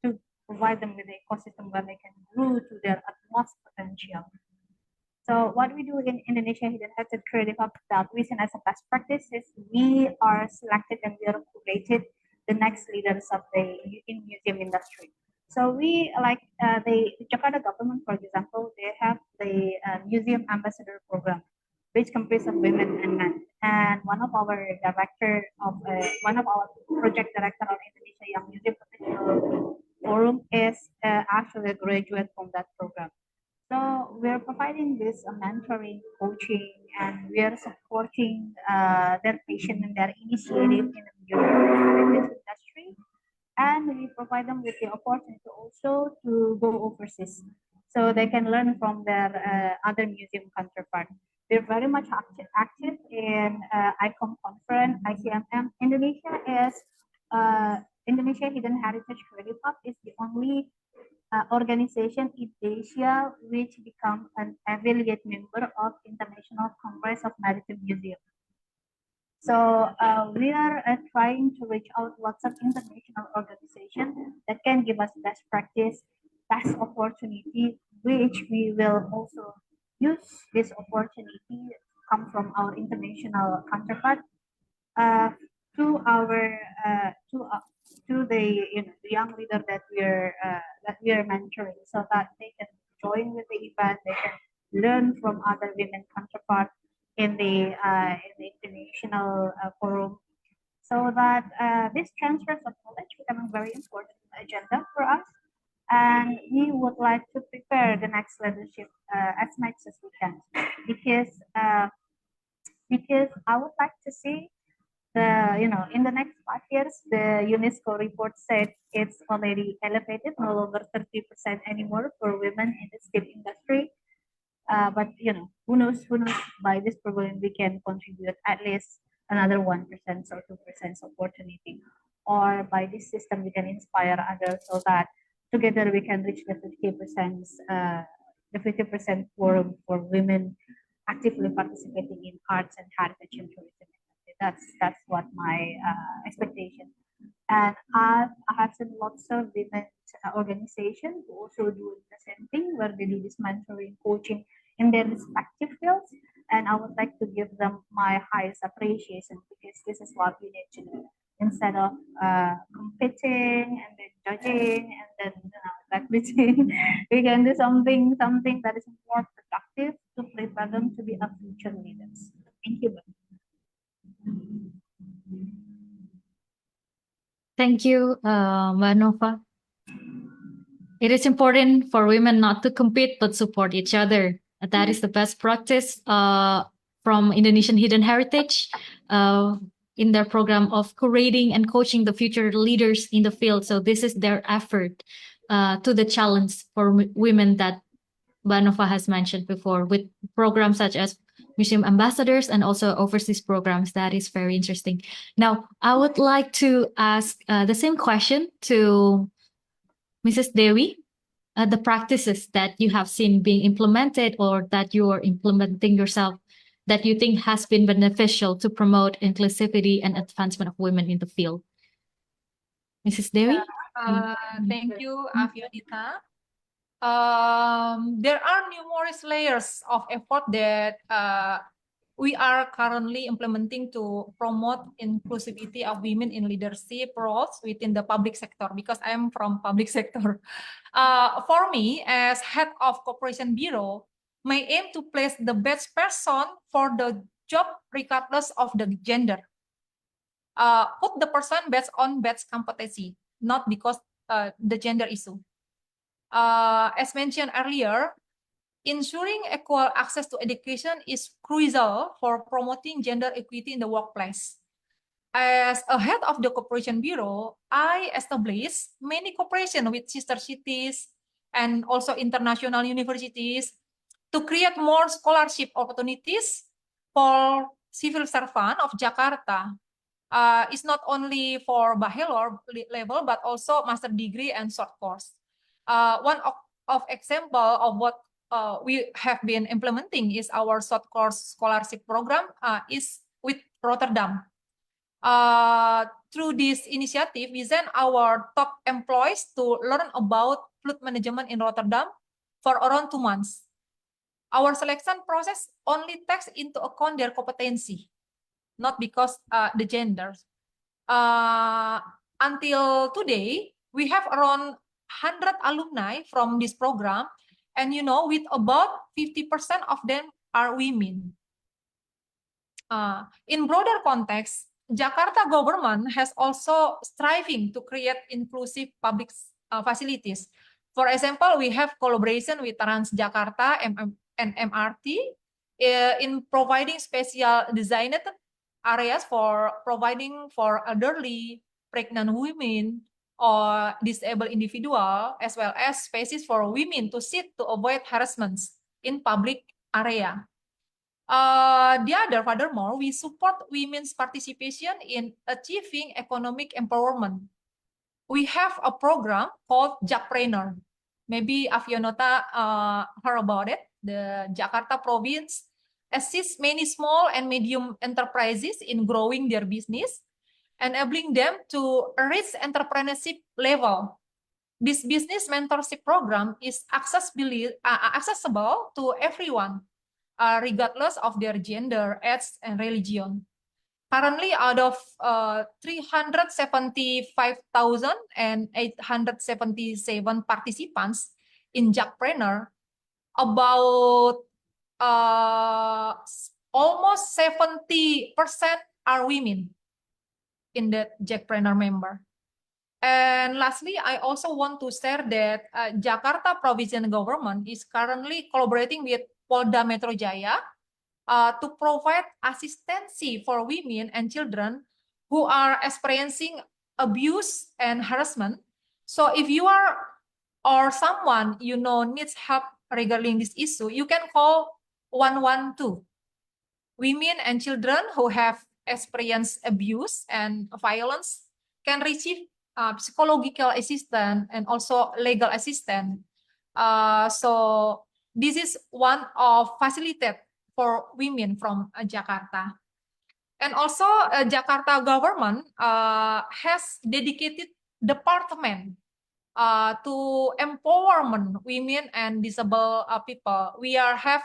to provide them with an ecosystem where they can grow to their utmost potential. So what we do in Indonesia Hidden Heritage Creative Hub that we seen as a best practice is we are selected and we are curated the next leaders of the in museum industry. So we like the Jakarta government, for example, they have the museum ambassador program, which consists of women and men. And one of our project director of Indonesia Young Museum Professional Forum is actually a graduate from that program. So we're providing this mentoring, coaching, and we are supporting their patient and their initiative in the music industry. And we provide them with the opportunity also to go overseas, so they can learn from their other museum counterparts. We're very much active in ICOM conference, ICMM. Indonesia Hidden Heritage Creative Hub is the only organization in Asia which become an affiliate member of International Congress of Maritime Museum. So we are trying to reach out lots of international organizations that can give us best practice, best opportunity, which we will also use this opportunity come from our international counterpart to our to the the young leader that we are mentoring, so that they can join with the event, they can learn from other women counterparts in the international forum, so that this transfer of knowledge becomes a very important agenda for us, and we would like to prepare the next leadership as much as we can, because I would like to see in the next 5 years, the UNESCO report said it's already elevated, no longer 30% anymore for women in the steel industry. But who knows? By this program, we can contribute at least another 1% or 2% opportunity, or by this system, we can inspire others so that together we can reach the 50%, forum for women actively participating in arts and heritage and tourism. That's what my expectation. And I have seen lots of women organizations who also do the same thing, where they do this mentoring, coaching in their respective fields. And I would like to give them my highest appreciation, because this is what we need to do. instead of competing and then judging and then backbiting. We can do something that is more productive to prepare them to be a future leaders. Thank you. Thank you, Mbak Nova. It is important for women not to compete but support each other. That is the best practice from Indonesian Hidden Heritage in their program of curating and coaching the future leaders in the field. So this is their effort to the challenge for women that Mbak Nova has mentioned before, with programs such as museum ambassadors and also overseas programs. That is very interesting. Now, I would like to ask the same question to Mrs. Dewi. The practices that you have seen being implemented or that you are implementing yourself that you think has been beneficial to promote inclusivity and advancement of women in the field. Mrs. Dewi? Thank you, Afionita. There are numerous layers of effort that we are currently implementing to promote inclusivity of women in leadership roles within the public sector, because I am from public sector. For me, as head of Cooperation Bureau, my aim to place the best person for the job regardless of the gender. Put the person based on best competency, not because the gender issue. As mentioned earlier, ensuring equal access to education is crucial for promoting gender equity in the workplace. As a head of the Cooperation Bureau, I established many cooperation with sister cities and also international universities to create more scholarship opportunities for civil servant of Jakarta. It's not only for bachelor level, but also master degree and short course. One of example of what we have been implementing is our short course scholarship program is with Rotterdam. Through this initiative, we send our top employees to learn about flood management in Rotterdam for around 2 months. Our selection process only takes into account their competency, not because the genders. Until today, we have around 100 alumni from this program, and with about 50% of them are women. In broader context, Jakarta government has also striving to create inclusive public facilities. For example, we have collaboration with Transjakarta and MRT in providing special designed areas for providing for elderly, pregnant women, or disabled individual, as well as spaces for women to sit to avoid harassments in public area. Furthermore, we support women's participation in achieving economic empowerment. We have a program called Jakpreneur. Maybe Afionota heard about it. The Jakarta province assists many small and medium enterprises in growing their business, enabling them to reach entrepreneurship level. This business mentorship program is accessible to everyone, regardless of their gender, age, and religion. Currently, out of 375,877 participants in Jakpreneur, about almost 70% are women in that Jakpreneur member. And lastly, I also want to share that Jakarta Provincial Government is currently collaborating with Polda Metro Jaya to provide assistance for women and children who are experiencing abuse and harassment. So if you are or someone needs help regarding this issue, you can call 112. Women and children who have experienced abuse and violence can receive psychological assistance and also legal assistance. So this is one of facilitated for women from Jakarta. And also Jakarta government has dedicated department to empowerment women and disabled people. We have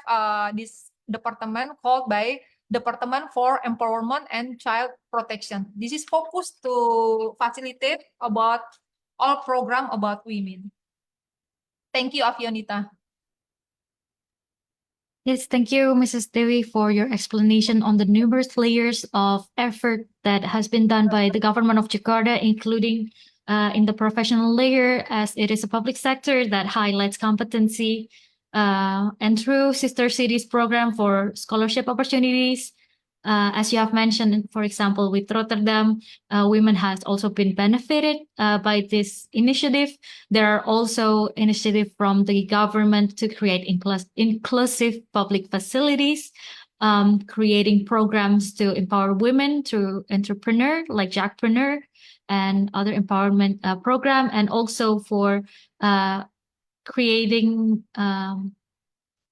this department called by Department for Empowerment and Child Protection. This is focused to facilitate about all program about women. Thank you, Afionita. Yes, thank you, Mrs. Dewi, for your explanation on the numerous layers of effort that has been done by the government of Jakarta, including in the professional layer, as it is a public sector that highlights competency, and through Sister Cities program for scholarship opportunities. As you have mentioned, for example, with Rotterdam, women has also been benefited by this initiative. There are also initiatives from the government to create inclusive public facilities, creating programs to empower women through entrepreneur like Jackpreneur and other empowerment program, and also for creating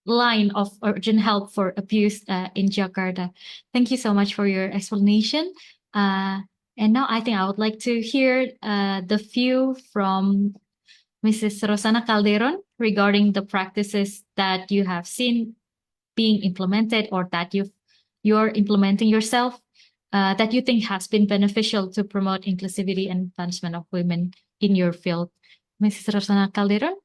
line of urgent help for abuse in Jakarta. Thank you so much for your explanation. And now I think I would like to hear the view from Mrs. Rosana Calderon regarding the practices that you have seen being implemented or that you're implementing yourself that you think has been beneficial to promote inclusivity and advancement of women in your field. Mrs. Rosana Calderon?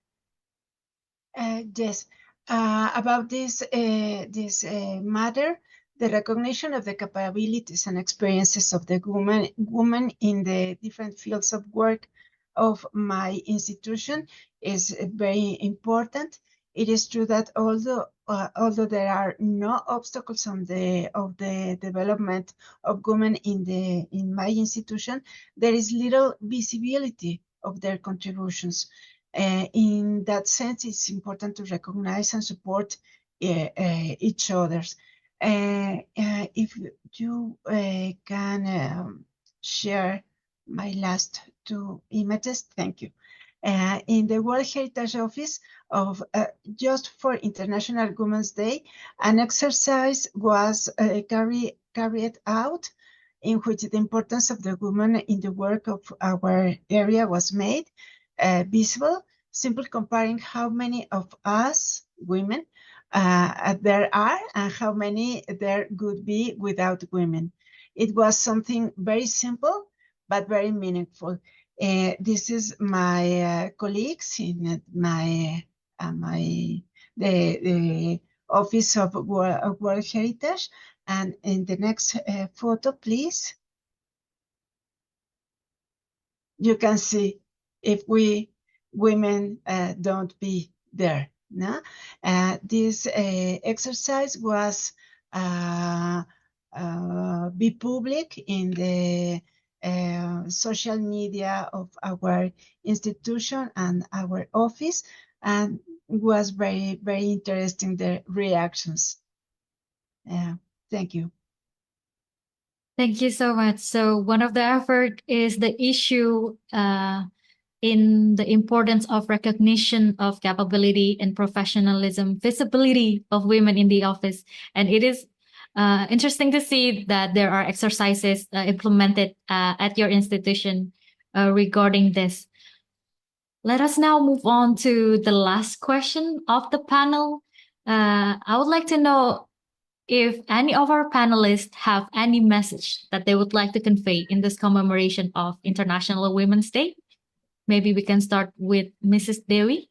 Yes, about this matter, the recognition of the capabilities and experiences of the woman in the different fields of work of my institution is very important. It is true that although there are no obstacles of the development of women in my institution, there is little visibility of their contributions. In that sense, it's important to recognize and support each other's. If you can share my last two images, thank you. In the World Heritage Office of just for International Women's Day, an exercise was carried out in which the importance of the woman in the work of our area was made visible, simply comparing how many of us women there are and how many there would be without women. It was something very simple, but very meaningful. This is my colleagues in the Office of World Heritage. And in the next photo, please, you can see if we women don't be there. No? This exercise was be public in the social media of our institution and our office, and was very, very interesting, the reactions. Thank you. Thank you so much. So one of the effort is the issue in the importance of recognition of capability and professionalism, visibility of women in the office. And it is interesting to see that there are exercises implemented at your institution regarding this. Let us now move on to the last question of the panel. I would like to know if any of our panelists have any message that they would like to convey in this commemoration of International Women's Day. Maybe we can start with Mrs. Dewi.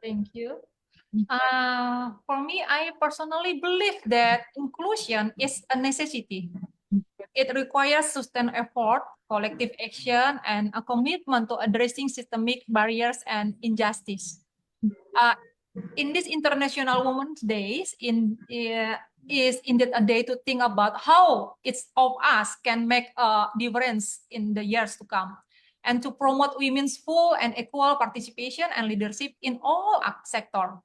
Thank you. For me, I personally believe that inclusion is a necessity. It requires sustained effort, collective action, and a commitment to addressing systemic barriers and injustice. In this International Women's Days, is indeed a day to think about how each of us can make a difference in the years to come, and to promote women's full and equal participation and leadership in all sectors.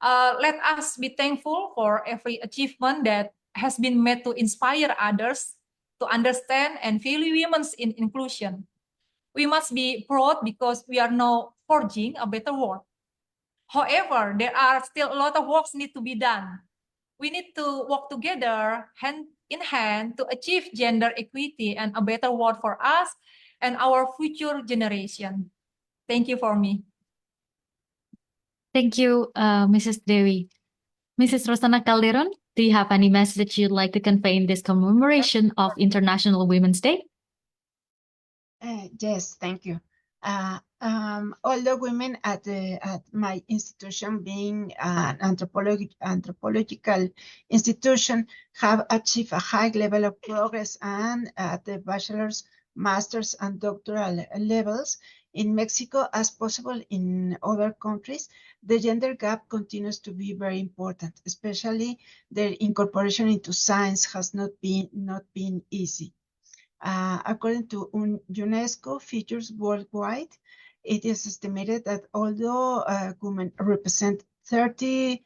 Let us be thankful for every achievement that has been made to inspire others to understand and value women's inclusion. We must be proud because we are now forging a better world. However, there are still a lot of work need to be done. We need to work together hand in hand to achieve gender equity and a better world for us and our future generation. Thank you for me. Thank you, Mrs. Dewi. Mrs. Rosana Calderon, do you have any message you'd like to convey in this commemoration of International Women's Day? Yes, thank you. All the women at my institution, being an anthropological institution, have achieved a high level of progress, and at the bachelor's, master's, and doctoral levels in Mexico, as possible in other countries. The gender gap continues to be very important, especially their incorporation into science has not been easy. According to UNESCO figures worldwide, it is estimated that although women represent 33%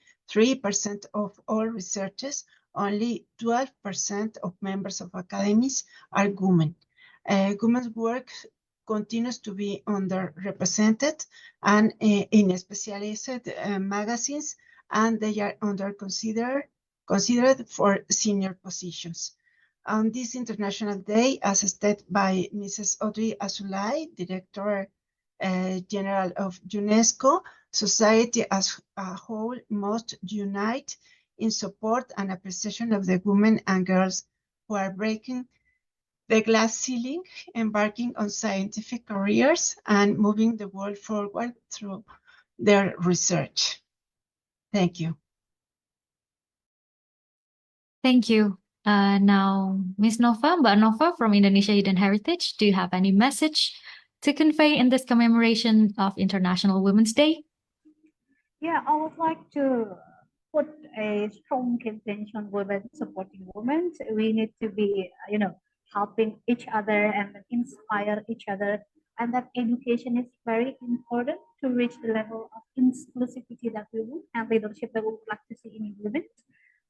of all researchers, only 12% of members of academies are women. Women's work continues to be underrepresented and in specialized magazines, and they are considered for senior positions. On this International Day, as stated by Mrs. Audrey Azoulay, Director General of UNESCO, society as a whole must unite in support and appreciation of the women and girls who are breaking the glass ceiling, embarking on scientific careers, and moving the world forward through their research. Thank you. Thank you. Now, Ms. Nova, Mbak Nova from Indonesia Hidden Heritage, do you have any message to convey in this commemoration of International Women's Day? Yeah, I would like to put a strong campaign on women supporting women. We need to be, helping each other and inspire each other. And that education is very important to reach the level of inclusivity that we want and leadership that we would like to see in women.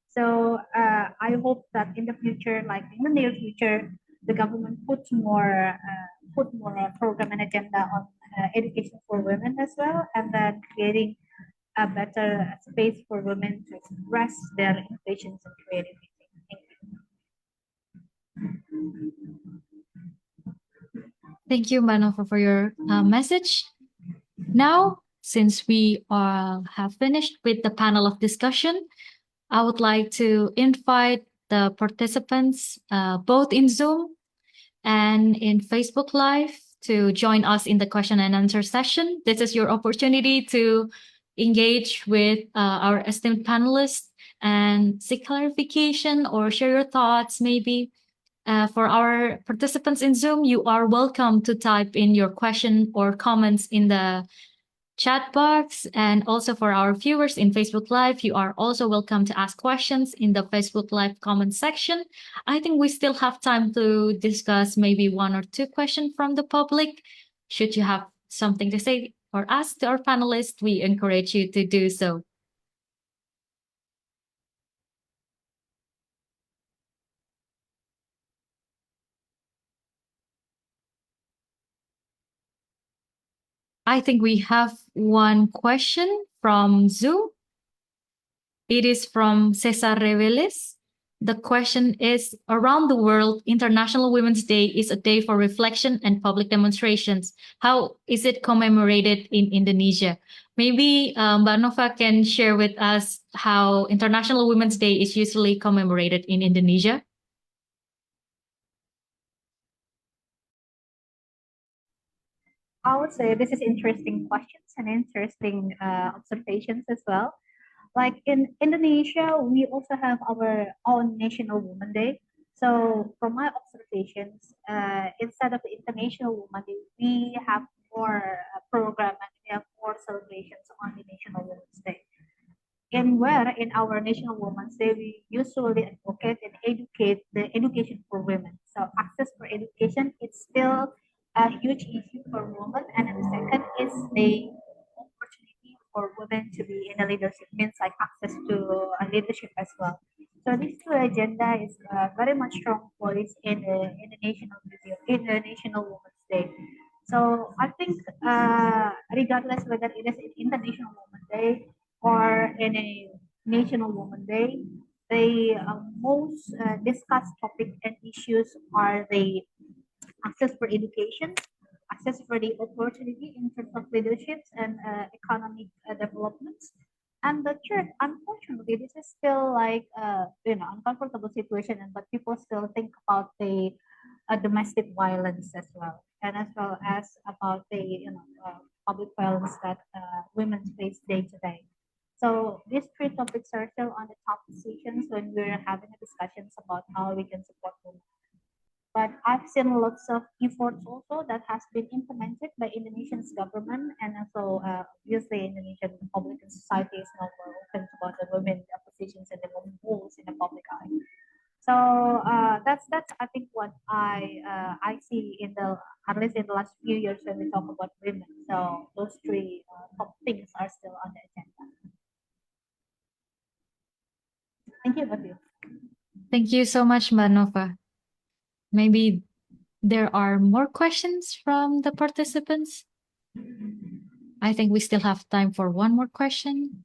So I hope that in the future, like in the near future, the government puts more program and agenda on education for women as well, and then creating a better space for women to express their innovations and creativity. Thank you, Mbak Nova, for your message. Now, since we have finished with the panel of discussion, I would like to invite the participants both in Zoom and in Facebook Live to join us in the question and answer session. This is your opportunity to engage with our esteemed panelists and seek clarification or share your thoughts maybe. For our participants in Zoom, you are welcome to type in your question or comments in the chat box. And also for our viewers in Facebook Live, you are also welcome to ask questions in the Facebook Live comment section. I think we still have time to discuss maybe one or two questions from the public. Should you have something to say or ask to our panelists, we encourage you to do so. I think we have one question from Zoom. It is from Cesar Reveles. The question is, around the world, International Women's Day is a day for reflection and public demonstrations. How is it commemorated in Indonesia? Maybe Mbak Nova can share with us how International Women's Day is usually commemorated in Indonesia. I would say this is interesting questions and interesting observations as well. Like in Indonesia, we also have our own National Women Day. So from my observations, instead of the International Women Day, we have more program and we have more celebrations on the National Women's Day. And where in our National Women's Day, we usually advocate and educate the education for women. So access for education, it's still a huge issue for women. And then the second is the opportunity for women to be in a leadership, means like access to a leadership as well. So this two agenda is very much strong voice in the National Women's Day. So I think regardless whether it is an International Women's Day or in a National Women's Day, the most discussed topic and issues are the access for education, access for the opportunity in terms of leaderships and economic developments, And the truth, unfortunately, this is still like uncomfortable situation, and but people still think about the domestic violence as well as about the public violence that women face day to day. So these three topics are still on the top positions when we're having discussions about how we can support women. But I've seen lots of efforts also that has been implemented by Indonesian's government, and also obviously Indonesian public and society is now more open about the women positions and the women roles in the public eye. So that's I think what I see in the at least in the last few years when we talk about women. So those three top things are still on the agenda. Thank you, Babu. Thank you so much, Mbak Nova. Maybe there are more questions from the participants. I think we still have time for one more question.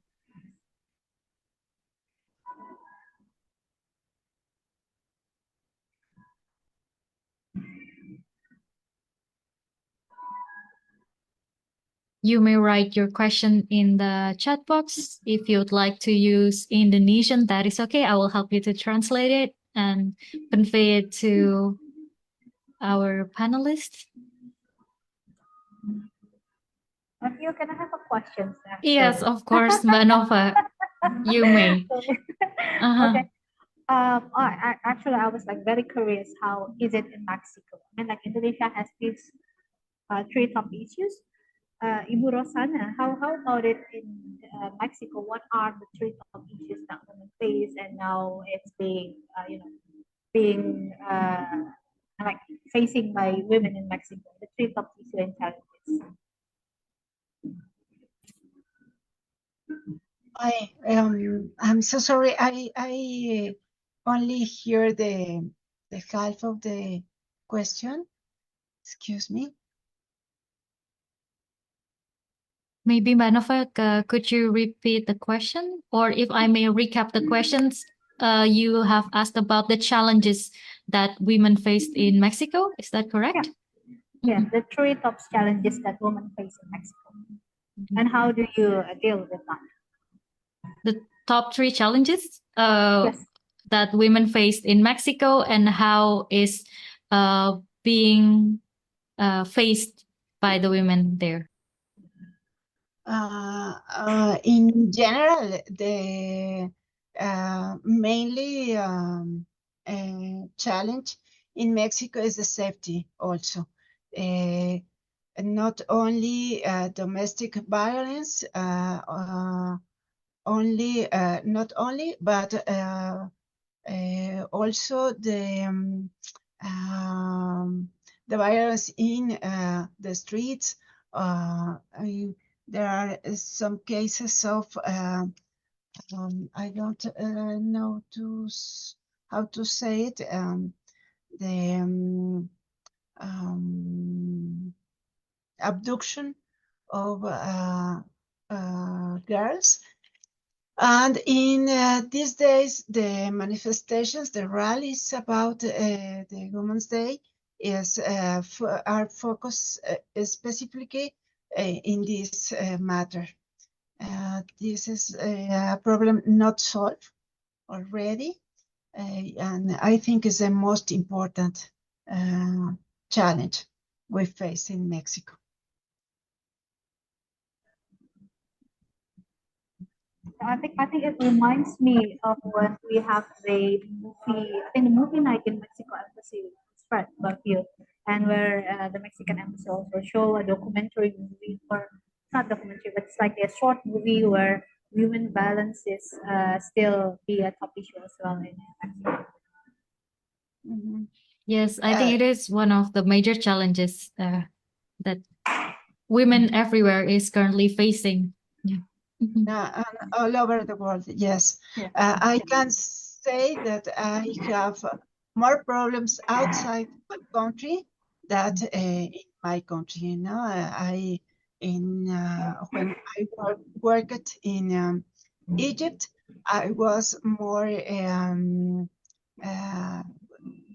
You may write your question in the chat box. If you'd like to use Indonesian, that is okay. I will help you to translate it and convey it to our panelists. Babu, can I have a question? Yes, of course, Mbak Nova. You may. Okay. Actually, I was like very curious. How is it in Mexico? I mean, like Indonesia has these three top issues. Ibu Rosana, how about it in Mexico? What are the three top issues that women face, and now it's being being like facing by women in Mexico? The three top issues and challenges. I'm so sorry. I only hear the half of the question. Excuse me. Maybe Mbak Nova, could you repeat the question? Or if I may recap the questions, you have asked about the challenges that women faced in Mexico. Is that correct? Yeah, the three top challenges that women face in Mexico. And how do you deal with that? The top three challenges Yes. that women faced in Mexico, and how is being faced by the women there? In general, the mainly challenge in Mexico is the safety also. Not only domestic violence, not only, but also the violence in the streets. There are some cases of I don't know how to say it. The abduction of girls. And in these days, the manifestations, the rallies about the Women's Day are focused specifically in this matter. This is a problem not solved already, and I think is the most important challenge we face in Mexico. I think it reminds me of when we have the movie, I think the movie night in Mexico Embassy spread about you, and where the Mexican embassy also show a documentary movie, or not documentary, but it's like a short movie where women violence is still be a top issue as well in Mexico. Mm-hmm. Yes, I think it is one of the major challenges that women everywhere is currently facing. Yeah. And all over the world, yes. Yeah. I can say that I have more problems outside my country than in my country. You know, when I worked in Egypt, I was more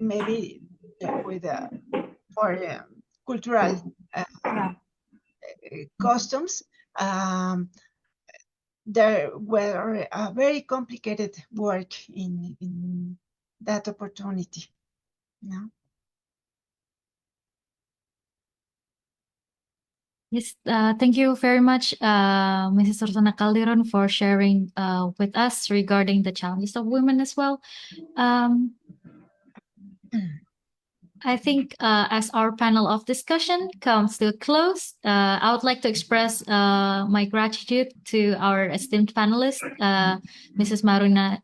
maybe with for cultural customs. there were very complicated work in that opportunity. No? Yes, thank you very much, Mrs. Rosana Calderon, for sharing with us regarding the challenges of women as well. I think as our panel of discussion comes to a close, I would like to express my gratitude to our esteemed panelists, Mrs.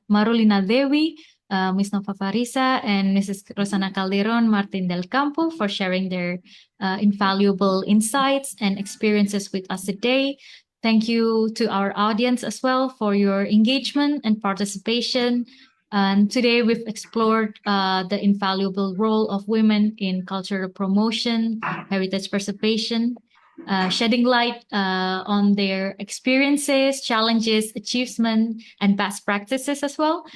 Marulina Dewi, Ms. Nova Farisa, and Mrs. Rosana Calderon Martin del Campo for sharing their invaluable insights and experiences with us today. Thank you to our audience as well for your engagement and participation. And today we've explored the invaluable role of women in cultural promotion, heritage preservation, shedding light on their experiences, challenges, achievements, and best practices as well.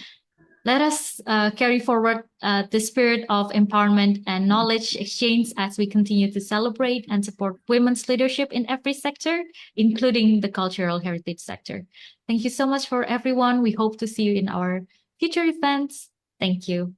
Let us carry forward the spirit of empowerment and knowledge exchange as we continue to celebrate and support women's leadership in every sector, including the cultural heritage sector. Thank you so much for everyone. We hope to see you in our future events. Thank you.